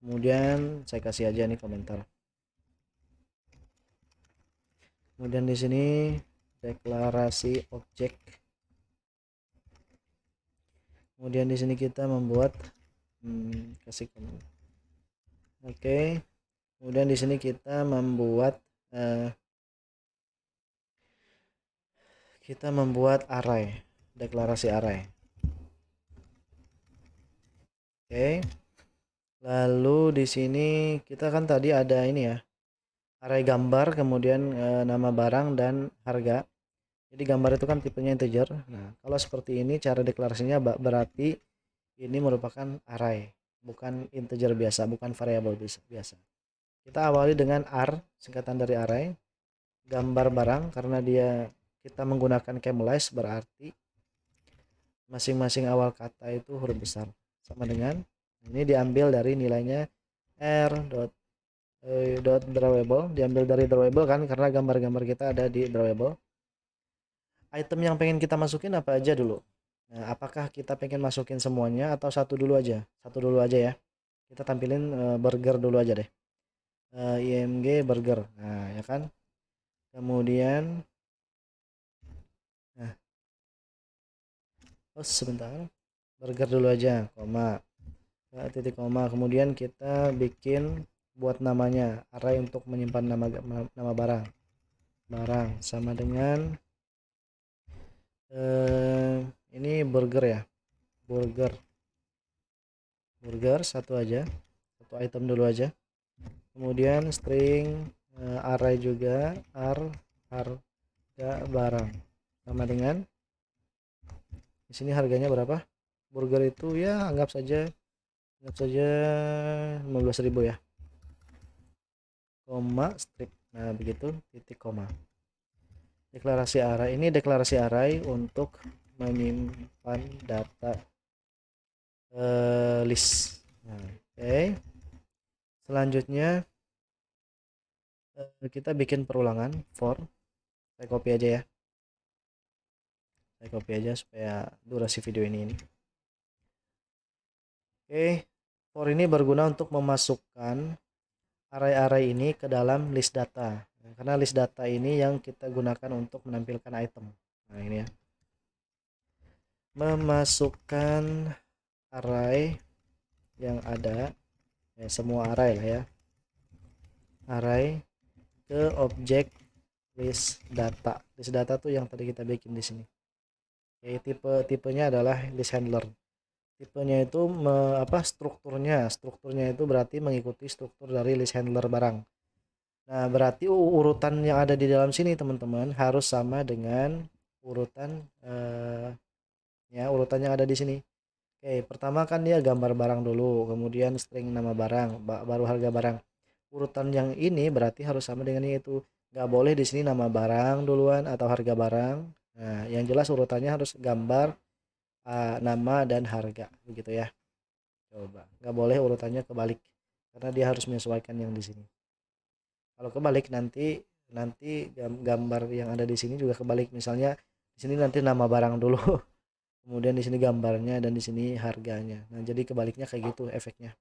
Kemudian saya kasih aja nih komentar. Kemudian di sini deklarasi objek. Kemudian di sini kita membuat kasih komentar. Oke. Kemudian di sini kita membuat array, deklarasi array. Oke. Lalu di sini kita kan tadi ada ini ya, array gambar, kemudian nama barang dan harga. Jadi gambar itu kan tipenya integer. Nah, kalau seperti ini cara deklarasinya berarti ini merupakan array, bukan integer biasa, bukan variabel biasa. Kita awali dengan r, singkatan dari array. Gambar barang, karena kita menggunakan camelize, berarti masing-masing awal kata itu huruf besar. Sama dengan ini diambil dari nilainya drawable, diambil dari drawable kan, karena gambar-gambar kita ada di drawable. Item yang pengen kita masukin apa aja dulu? Nah, apakah kita pengen masukin semuanya atau satu dulu aja? Satu dulu aja ya. Kita tampilin burger dulu aja deh. IMG burger. Nah, ya kan? Kemudian sebentar. Burger dulu aja, koma. Titik koma. Kemudian kita bikin buat namanya, array untuk menyimpan nama barang. Barang sama dengan ini burger ya, burger satu aja, satu item dulu aja. Kemudian string array juga harga barang sama dengan di sini harganya berapa. Burger itu ya anggap saja 15.000 ya, koma strip. Nah, begitu, titik koma. Deklarasi array, ini deklarasi array untuk menyimpan data list. Oke. Selanjutnya kita bikin perulangan for. Saya copy aja ya. Saya copy aja supaya durasi video ini. Oke. For ini berguna untuk memasukkan array-array ini ke dalam list data. Karena list data ini yang kita gunakan untuk menampilkan item. Nah, ini ya. Memasukkan array yang ada, ya, semua array lah ya. Array ke objek list data. List data tuh yang tadi kita bikin di sini. Oke, tipenya adalah list handler. Tipenya itu strukturnya itu berarti mengikuti struktur dari list handler barang. Nah, berarti urutan yang ada di dalam sini teman-teman harus sama dengan urutan urutan yang ada di sini. Oke, pertama kan dia gambar barang dulu, kemudian string nama barang, baru harga barang. Urutan yang ini berarti harus sama dengan itu. Nggak boleh di sini nama barang duluan atau harga barang. Nah, yang jelas urutannya harus gambar, nama dan harga, begitu ya. Coba, nggak boleh urutannya kebalik, karena dia harus menyesuaikan yang di sini. Kalau kebalik nanti gambar yang ada di sini juga kebalik. Misalnya di sini nanti nama barang dulu, kemudian di sini gambarnya dan di sini harganya. Nah, jadi kebaliknya kayak gitu efeknya.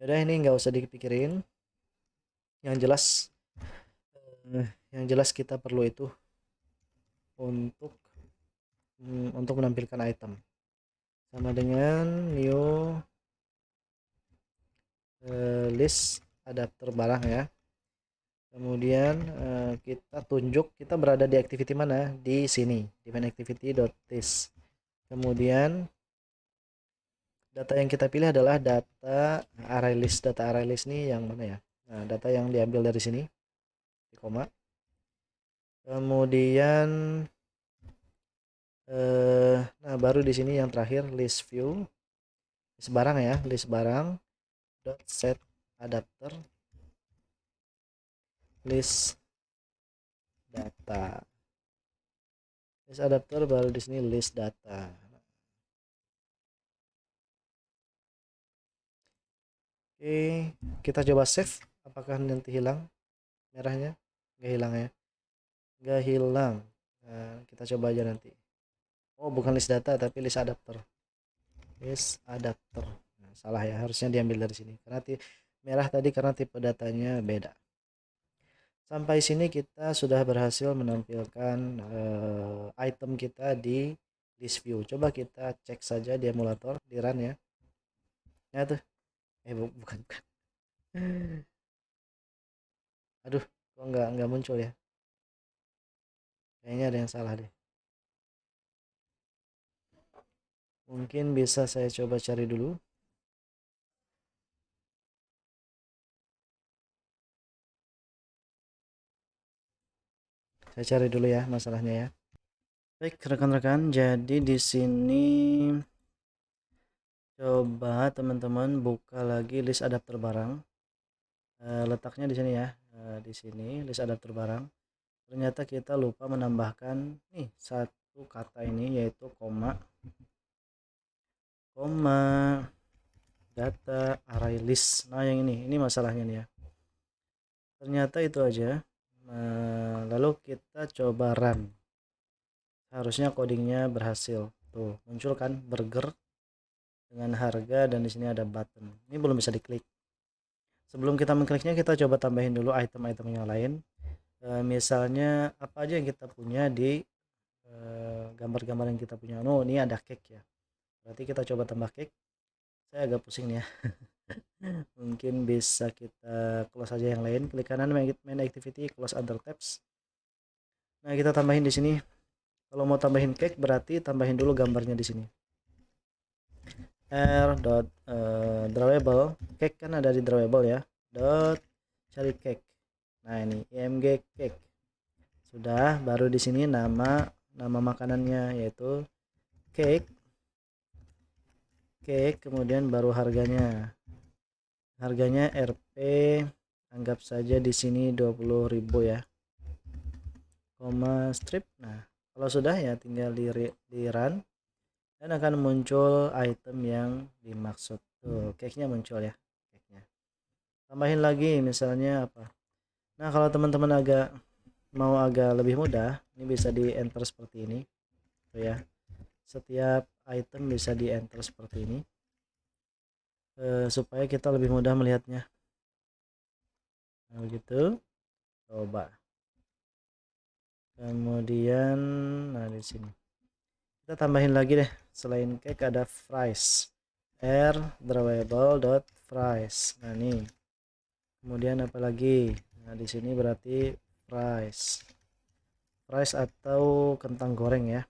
Udah, ini nggak usah dipikirin. Yang jelas kita perlu itu untuk menampilkan item sama dengan new list adapter barang ya. Kemudian kita tunjuk kita berada di activity mana, di sini di main activity.this. Kemudian data yang kita pilih adalah data array list. Data array list ini yang mana ya? Nah, data yang diambil dari sini di koma. Kemudian nah, baru di sini yang terakhir list view, list barang ya, list barang dot set adapter list data. List adapter baru di sini list data. Oke, kita coba save. Apakah nanti hilang merahnya? Nggak hilang ya? Nggak hilang. Nah, kita coba aja nanti. Oh, bukan list data tapi list adapter. List adapter. Nah, salah ya, harusnya diambil dari sini. Karena merah tadi karena tipe datanya beda. Sampai sini kita sudah berhasil menampilkan item kita di list view. Coba kita cek saja di emulator, di run ya. Nah tuh, bukan. Aduh, kok nggak muncul ya? Kayaknya ada yang salah deh. Mungkin bisa saya coba cari dulu. Saya cari dulu ya masalahnya ya. Baik, rekan-rekan, jadi di sini coba teman-teman buka lagi list adapter barang. Letaknya di sini ya. Di sini list adapter barang. Ternyata kita lupa menambahkan nih satu kata ini, yaitu koma data array list. Nah, yang ini masalahnya nih ya. Ternyata itu aja. Nah, lalu kita coba run. Harusnya codingnya berhasil. Tuh, muncul kan burger dengan harga dan di sini ada button. Ini belum bisa diklik. Sebelum kita mengkliknya, kita coba tambahin dulu item-item yang lain. Misalnya apa aja yang kita punya di gambar-gambar yang kita punya. Oh, ini ada cake ya. Berarti kita coba tambah cake. Saya agak pusing nih ya. Mungkin bisa kita close aja yang lain. Klik kanan main activity, close other tabs. Nah, kita tambahin di sini. Kalau mau tambahin cake berarti tambahin dulu gambarnya di sini. drawable cake kan ada di drawable ya. Cari cake. Nah, ini img cake. Sudah, baru di sini nama makanannya yaitu cake, kemudian baru harganya Rp, anggap saja di sini 20.000 ya, koma strip. Nah, Kalau sudah ya tinggal di run dan akan muncul item yang dimaksud. Tuh, cake-nya muncul ya, cake-nya. Tambahin lagi misalnya apa? Nah, kalau teman-teman mau agak lebih mudah, ini bisa di enter seperti ini. Tuh ya. Setiap item bisa di enter seperti ini. Supaya kita lebih mudah melihatnya. Nah, begitu. Coba. Kemudian nah di sini. Kita tambahin lagi deh, selain cake ada fries. R drawable dot fries. Nah, nih. Kemudian apa lagi? Nah, di sini berarti fries. Fries atau kentang goreng ya.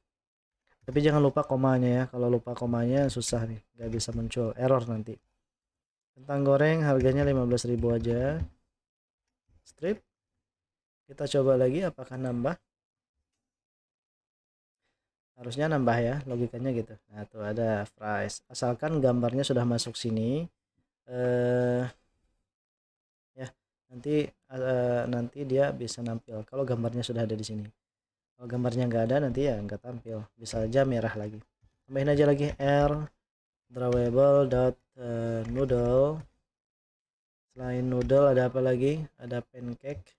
Tapi jangan lupa komanya ya. Kalau lupa komanya susah nih, nggak bisa muncul error nanti. Kentang goreng harganya 15.000 aja. Strip. Kita coba lagi apakah nambah. Harusnya nambah ya, logikanya gitu. Nah, tuh ada fries. Asalkan gambarnya sudah masuk sini. Eh ya, nanti dia bisa nampil kalau gambarnya sudah ada di sini. Kalau gambarnya nggak ada nanti ya nggak tampil. Bisa aja merah lagi. Tambahin aja lagi R drawable dot noodle. Selain noodle ada apa lagi? Ada pancake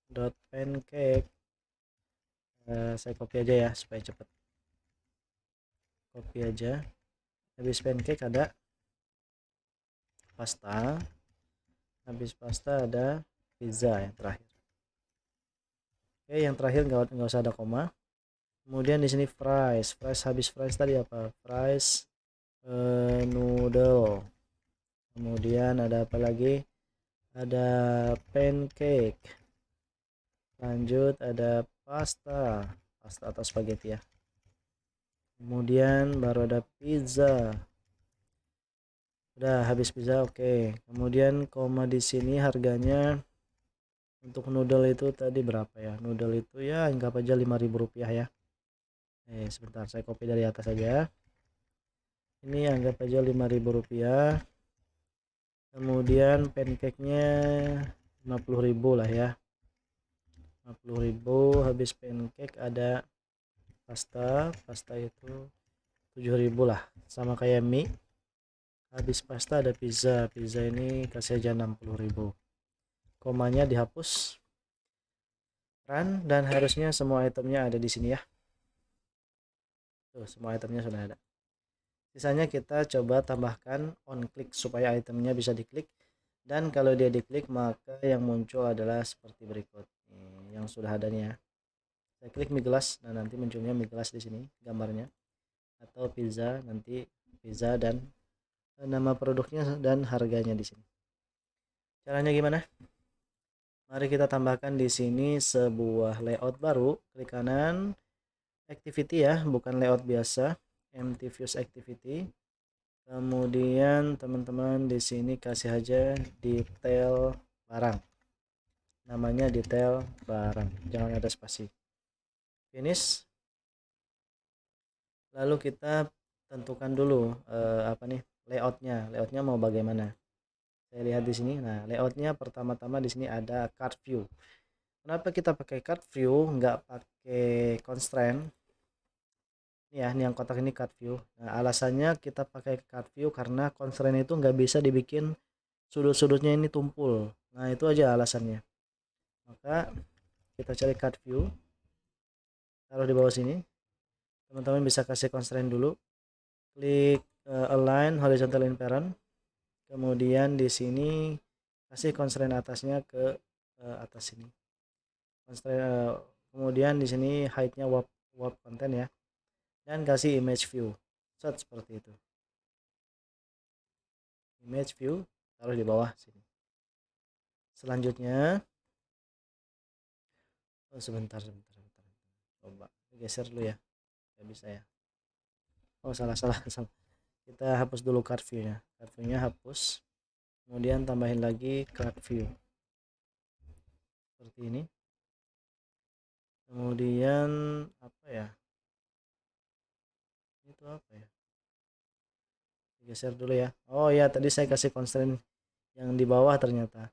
dot pancake. Saya copy aja ya supaya cepat. Copy aja. Habis pancake ada pasta. Habis pasta ada pizza yang terakhir. Oke, yang terakhir nggak usah ada koma. Kemudian di sini fries. Habis fries tadi apa? Fries noodle. Kemudian ada apa lagi? Ada pancake. Lanjut ada pasta atau spaghetti ya. Kemudian baru ada pizza. Udah habis pizza, oke. Kemudian koma di sini harganya untuk noodle itu tadi berapa ya? Noodle itu ya anggap aja 5.000 rupiah ya. Sebentar saya copy dari atas saja. Ini anggap aja 5.000 rupiah. Kemudian pancake-nya 50.000 lah ya. 50.000. Habis pancake ada pasta itu 7.000 lah, sama kayak mie. Habis pasta ada pizza ini kasih aja 60.000. Komanya dihapus, run, dan harusnya semua itemnya ada di sini ya. Tuh, semua itemnya sudah ada. Sisanya kita coba tambahkan on click supaya itemnya bisa diklik, dan kalau dia diklik maka yang muncul adalah seperti berikut. Nih, yang sudah adanya. Saya klik mie gelas, nah nanti munculnya mie gelas di sini gambarnya, atau pizza, nanti pizza dan nama produknya dan harganya di sini. Caranya gimana? Mari kita tambahkan di sini sebuah layout baru. Klik kanan, activity ya, bukan layout biasa, empty views activity. Kemudian teman-teman di sini kasih aja detail barang. Namanya detail barang, jangan ada spasi. Finish. Lalu kita tentukan dulu apa nih layoutnya. Layoutnya mau bagaimana? Saya lihat di sini. Nah, layoutnya pertama-tama di sini ada card view. Kenapa kita pakai card view, nggak pakai constraint? Ini ya, ini yang kotak ini card view. Nah, alasannya kita pakai card view karena constraint itu nggak bisa dibikin sudut-sudutnya ini tumpul. Nah, itu aja alasannya. Maka kita cari card view, taruh di bawah sini. Teman-teman bisa kasih constraint dulu. Klik align horizontal in parent. Kemudian di sini kasih constraint atasnya ke atas sini. Kemudian di sini height-nya warp content ya, dan kasih image view seperti itu. Image view taruh di bawah sini. Selanjutnya sebentar, coba geser dulu ya, nggak bisa ya. Salah kita hapus dulu card view nya hapus, kemudian tambahin lagi card view seperti ini. Kemudian apa ya, itu apa ya, geser dulu ya. Oh ya, tadi saya kasih constraint yang di bawah ternyata.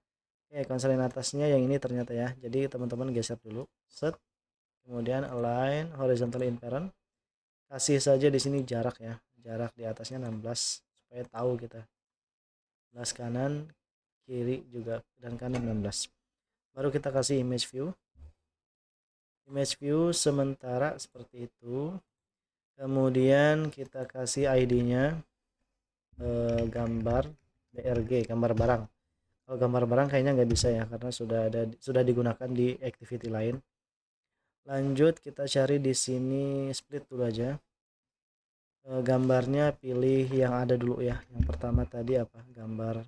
Constraint atasnya yang ini ternyata ya. Jadi teman-teman geser dulu. Set. kemudian align horizontal in parent, kasih saja di sini jarak ya, jarak di atasnya 16 supaya tahu kita 16 kanan, kiri juga dan kanan 16. Baru kita kasih image view sementara seperti itu. Kemudian kita kasih ID-nya gambar BRG, gambar barang. Kalau gambar barang kayaknya nggak bisa ya, karena sudah digunakan di activity lain. Lanjut kita cari di sini split dulu aja. Gambarnya pilih yang ada dulu ya. Yang pertama tadi apa? Gambar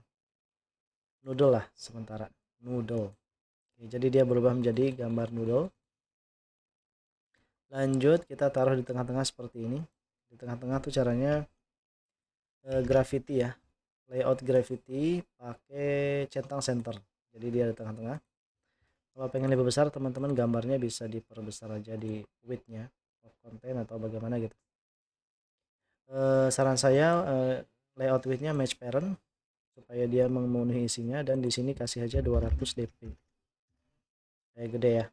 noodle lah sementara. Noodle. Oke, jadi dia berubah menjadi gambar noodle. Lanjut kita taruh di tengah-tengah seperti ini. Di tengah-tengah tuh caranya graffiti ya. Layout graffiti pakai centang center. Jadi dia di tengah-tengah. Kalau pengen lebih besar teman-teman gambarnya bisa diperbesar aja di width-nya of content atau bagaimana gitu. Saran saya layout width-nya match parent supaya dia memenuhi isinya, dan di sini kasih aja 200 dp. Kayak gede ya.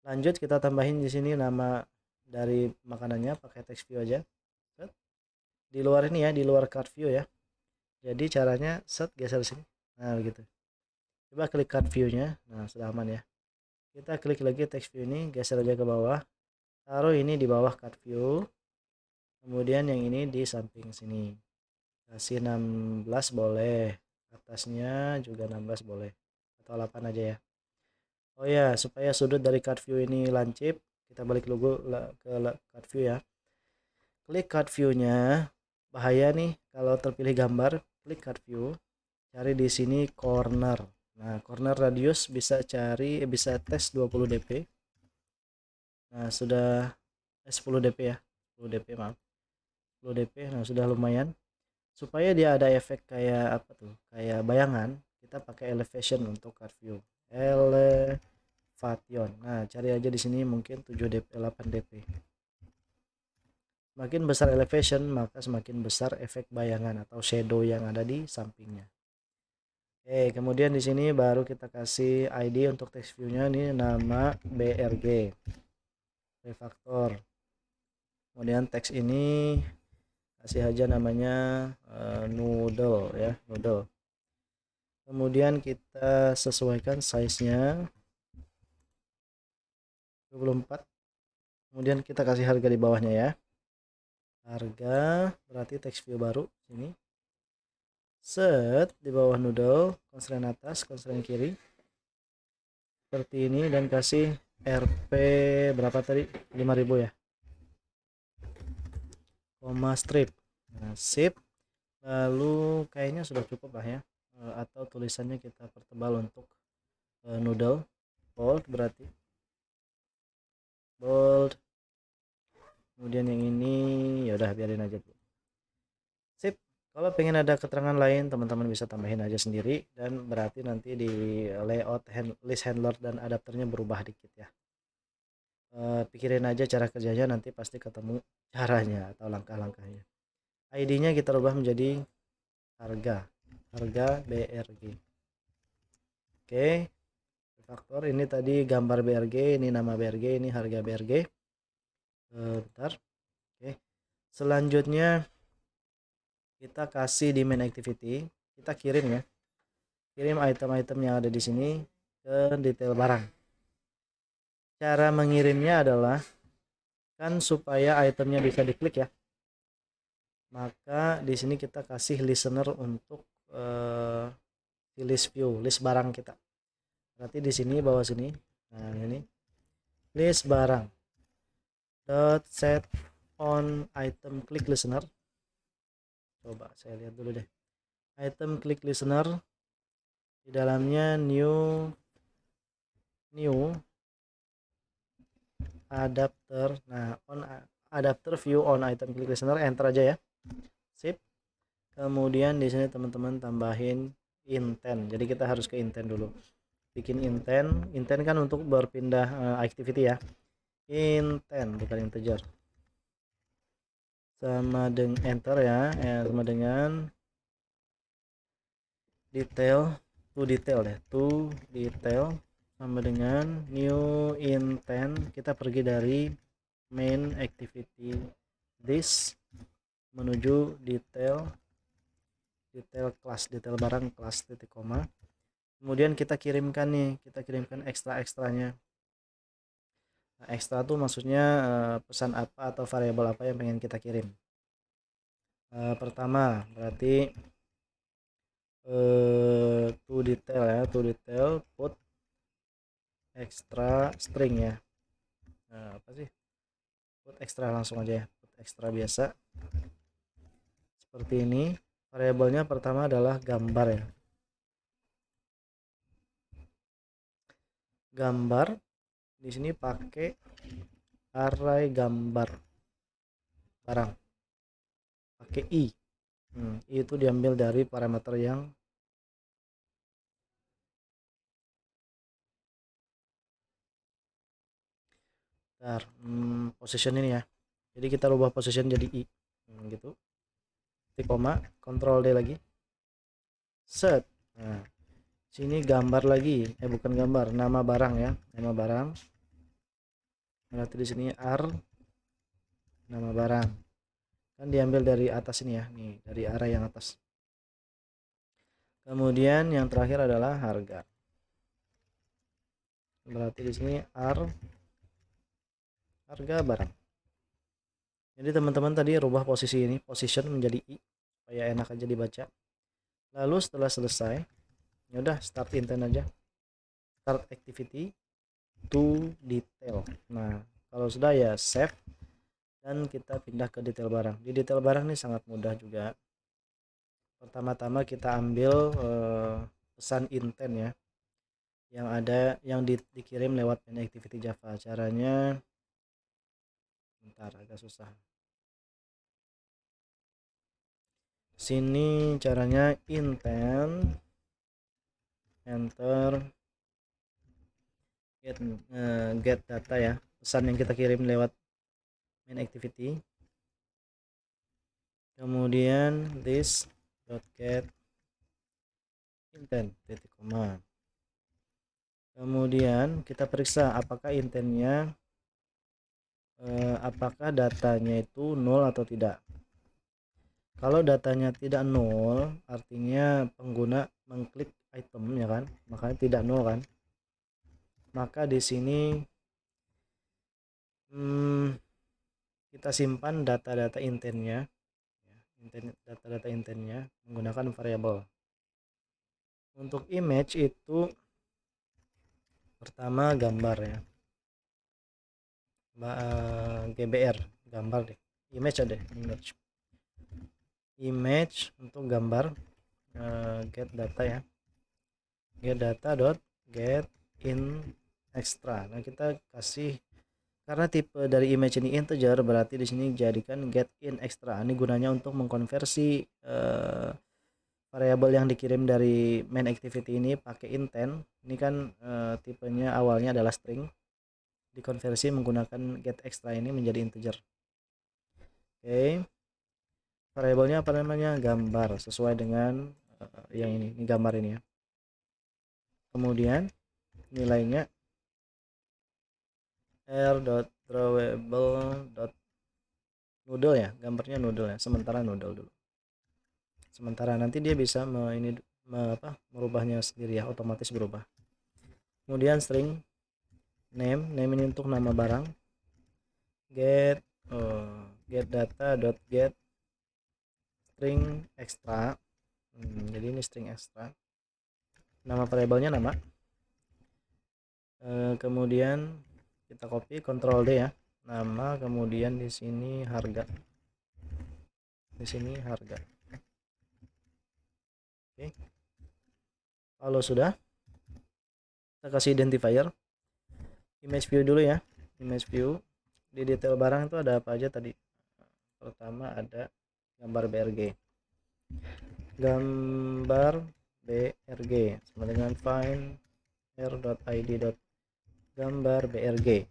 Lanjut kita tambahin di sini nama dari makanannya pakai text view aja. Di luar ini ya, di luar card view ya. Jadi caranya set geser sini. Nah, begitu. Coba klik card view-nya. Nah, sudah aman ya. Kita klik lagi text view ini, geser aja ke bawah. Taruh ini di bawah card view. Kemudian yang ini di samping sini. Kasih 16 boleh. Atasnya juga 16 boleh. Atau 8 aja ya. Oh ya, supaya sudut dari card view ini lancip, kita balik logo ke card view ya. Klik card view-nya. Bahaya nih kalau terpilih gambar, klik card view. Cari di sini corner. Nah, corner radius bisa tes 20 dp. Nah, sudah 10 dp ya. 10 dp maaf. 10 dp. Nah, sudah lumayan. Supaya dia ada efek kayak apa tuh? Kayak bayangan, kita pakai elevation untuk card view. Elevation. Nah, cari aja di sini mungkin 7 dp, 8 dp. Semakin besar elevation, maka semakin besar efek bayangan atau shadow yang ada di sampingnya. Oke, kemudian di sini baru kita kasih ID untuk text view-nya, ini nama BRG refactor. Kemudian teks ini kasih aja namanya noodle ya, noodle. Kemudian kita sesuaikan size-nya 24. Kemudian kita kasih harga di bawahnya ya. Harga berarti text view baru sini. Set di bawah noodle, constraint atas, constraint kiri. Seperti ini, dan kasih RP berapa tadi? 5000 ya. Koma strip. Nah, sip. Lalu kayaknya sudah cukup lah ya. Atau tulisannya kita pertebal untuk noodle. Bold berarti. Bold. Kemudian yang ini ya udah biarin aja dulu. Sip. Kalau pengen ada keterangan lain, teman-teman bisa tambahin aja sendiri, dan berarti nanti di layout list handler dan adapternya berubah dikit ya. Pikirin aja cara kerjanya, nanti pasti ketemu caranya atau langkah-langkahnya. ID-nya kita rubah menjadi harga BRG. Oke. Faktor ini tadi gambar BRG, ini nama BRG, ini harga BRG. Bentar. Oke. Selanjutnya kita kasih di main activity, kita kirim ya. Kirim item-item yang ada di sini ke detail barang. Cara mengirimnya adalah kan supaya itemnya bisa diklik ya. Maka di sini kita kasih listener untuk list view, list barang kita. Berarti di sini bawah sini. Nah, ini list barang. Dot set on item click listener. Coba saya lihat dulu deh. Item click listener, di dalamnya new adapter. Nah, on adapter view on item click listener, enter aja ya. Sip. Kemudian di sini teman-teman tambahin intent. Jadi kita harus ke intent dulu. Bikin intent kan untuk berpindah activity ya. Intent bukan integer. Sama dengan enter ya, sama dengan detail to detail ya, to detail sama dengan new intent. Kita pergi dari main activity this menuju detail kelas, detail barang kelas titik koma. Kemudian kita kirimkan ekstra-ekstranya. Nah, ekstra tuh maksudnya pesan apa atau variabel apa yang pengen kita kirim. Pertama berarti to detail put extra string ya. Apa sih, put extra langsung aja ya, put extra biasa seperti ini. Variabelnya pertama adalah gambar ya, gambar. Di sini pakai array gambar barang, pakai i. I itu diambil dari parameter yang position ini ya. Jadi kita rubah position jadi i, gitu. Titik koma, Ctrl D lagi, set. Nah, sini gambar lagi, bukan gambar, nama barang ya, nama barang. Berarti di sini r nama barang, kan diambil dari atas ini ya, nih dari array yang atas. Kemudian yang terakhir adalah harga. Berarti di sini harga barang. Jadi teman-teman tadi rubah posisi ini, position menjadi i supaya enak aja dibaca. Lalu setelah selesai, ya udah start intent aja, start activity to detail. Nah, kalau sudah ya save dan kita pindah ke detail barang. Di detail barang ini sangat mudah juga. Pertama-tama kita ambil pesan intent ya, yang dikirim lewat main activity Java. Caranya bentar, agak susah. Sini caranya intent enter get data ya, pesan yang kita kirim lewat main activity. Kemudian this get intent titik koma. Kemudian kita periksa apakah intentnya, apakah datanya itu nol atau tidak. Kalau datanya tidak nol, artinya pengguna mengklik item ya kan, makanya tidak nol kan. Maka di sini kita simpan data-data intentnya, data-data intentnya menggunakan variabel. Untuk image itu pertama gambar ya, GBR gambar deh, image ada image untuk gambar. Get data ya, get data dot get in extra. Nah, kita kasih, karena tipe dari image ini integer, berarti di sini jadikan get in extra. Ini gunanya untuk mengkonversi variabel yang dikirim dari main activity ini pakai intent. Ini kan tipenya awalnya adalah string, dikonversi menggunakan get extra ini menjadi integer. Oke. Variabelnya apa namanya, gambar, sesuai dengan yang ini gambar ini ya. Kemudian nilainya r.drawable.noodle ya, gambarnya noodle ya, sementara noodle dulu. Sementara nanti dia bisa merubahnya sendiri ya, otomatis berubah. Kemudian string name ini untuk nama barang. Get data dot get string extra. Jadi ini string extra, nama variabelnya nama. Kemudian kita copy, Ctrl D ya, nama, kemudian di sini harga, di sini harga. Oke. Kalau sudah, kita kasih identifier image view dulu ya. Image view di detail barang itu ada apa aja tadi? Pertama ada gambar BRG, sama dengan find r.id.gambar BRG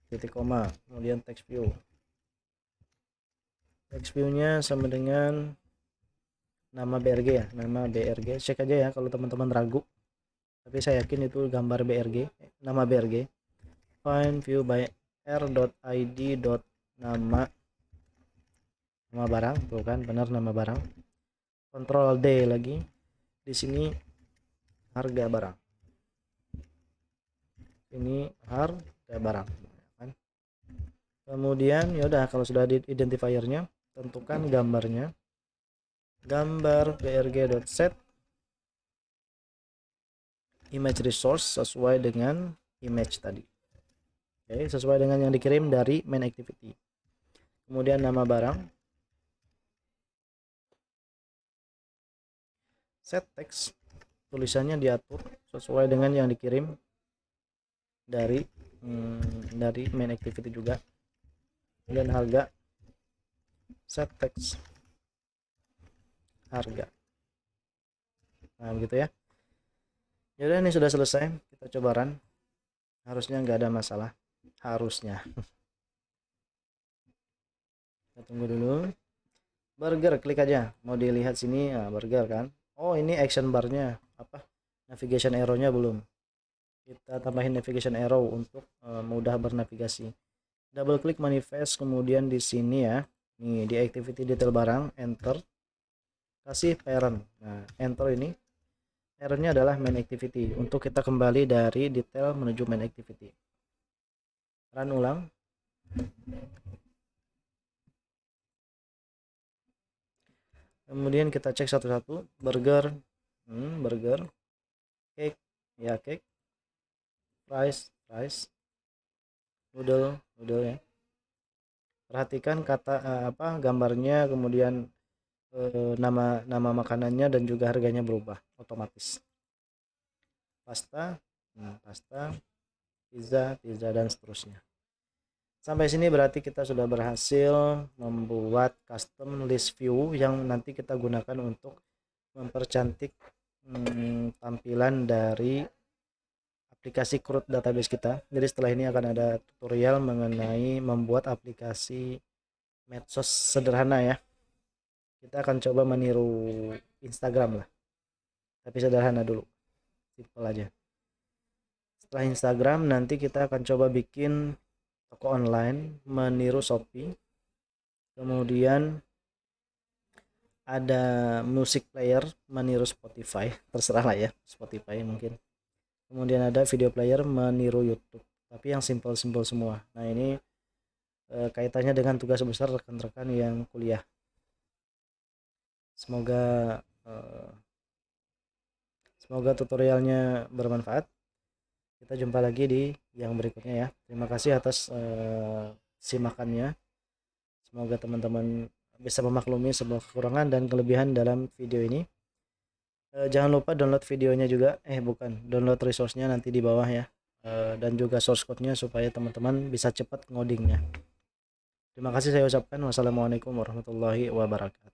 titik koma, kemudian text view. Text view-nya sama dengan nama BRG ya, nama BRG. Cek aja ya kalau teman-teman ragu. tapi saya yakin itu gambar BRG, nama BRG. Find view by r.id. nama barang, tuh kan benar nama barang. Ctrl D lagi, di sini harga barang, ini harga barang kan. Kemudian yaudah, kalau sudah di identifiernya, tentukan gambarnya, gambar brg.set image resource sesuai dengan image tadi. Oke, sesuai dengan yang dikirim dari main activity. Kemudian nama barang, set text, tulisannya diatur sesuai dengan yang dikirim dari main activity juga. Dan harga, set text harga. Nah begitu ya. Yaudah, ini sudah selesai, kita coba run. Harusnya nggak ada masalah, harusnya. Kita tunggu dulu. Burger, klik aja, mau dilihat sini. Nah, burger kan. Oh, ini action barnya apa, navigation arrow-nya belum, kita tambahin navigation arrow untuk mudah bernavigasi. Double klik manifest, kemudian di sini ya, nih di activity detail barang, enter, kasih parent. Nah, enter ini parentnya adalah main activity, untuk kita kembali dari detail menuju main activity. Run ulang. Kemudian kita cek satu-satu. Burger, burger, cake, ya cake, rice, noodle ya. Perhatikan kata gambarnya, kemudian nama makanannya, dan juga harganya berubah otomatis. Pasta, pizza, dan seterusnya. Sampai sini berarti kita sudah berhasil membuat custom list view yang nanti kita gunakan untuk mempercantik tampilan dari aplikasi CRUD database kita. Jadi setelah ini akan ada tutorial mengenai membuat aplikasi medsos sederhana ya. Kita akan coba meniru Instagram lah, tapi sederhana dulu, simple aja. Setelah Instagram, nanti kita akan coba bikin toko online meniru Shopee. Kemudian ada music player meniru Spotify, terserah lah ya, Spotify mungkin. Kemudian ada video player meniru YouTube, tapi yang simple-simple semua. Nah, ini kaitannya dengan tugas besar rekan-rekan yang kuliah. Semoga tutorialnya bermanfaat. Kita jumpa lagi di yang berikutnya ya. Terima kasih atas simakannya. Semoga teman-teman bisa memaklumi semua kekurangan dan kelebihan dalam video ini. Jangan lupa download videonya juga, download resource-nya nanti di bawah ya, dan juga source code-nya supaya teman-teman bisa cepat ngodingnya. Terima kasih saya ucapkan. Wassalamualaikum warahmatullahi wabarakatuh.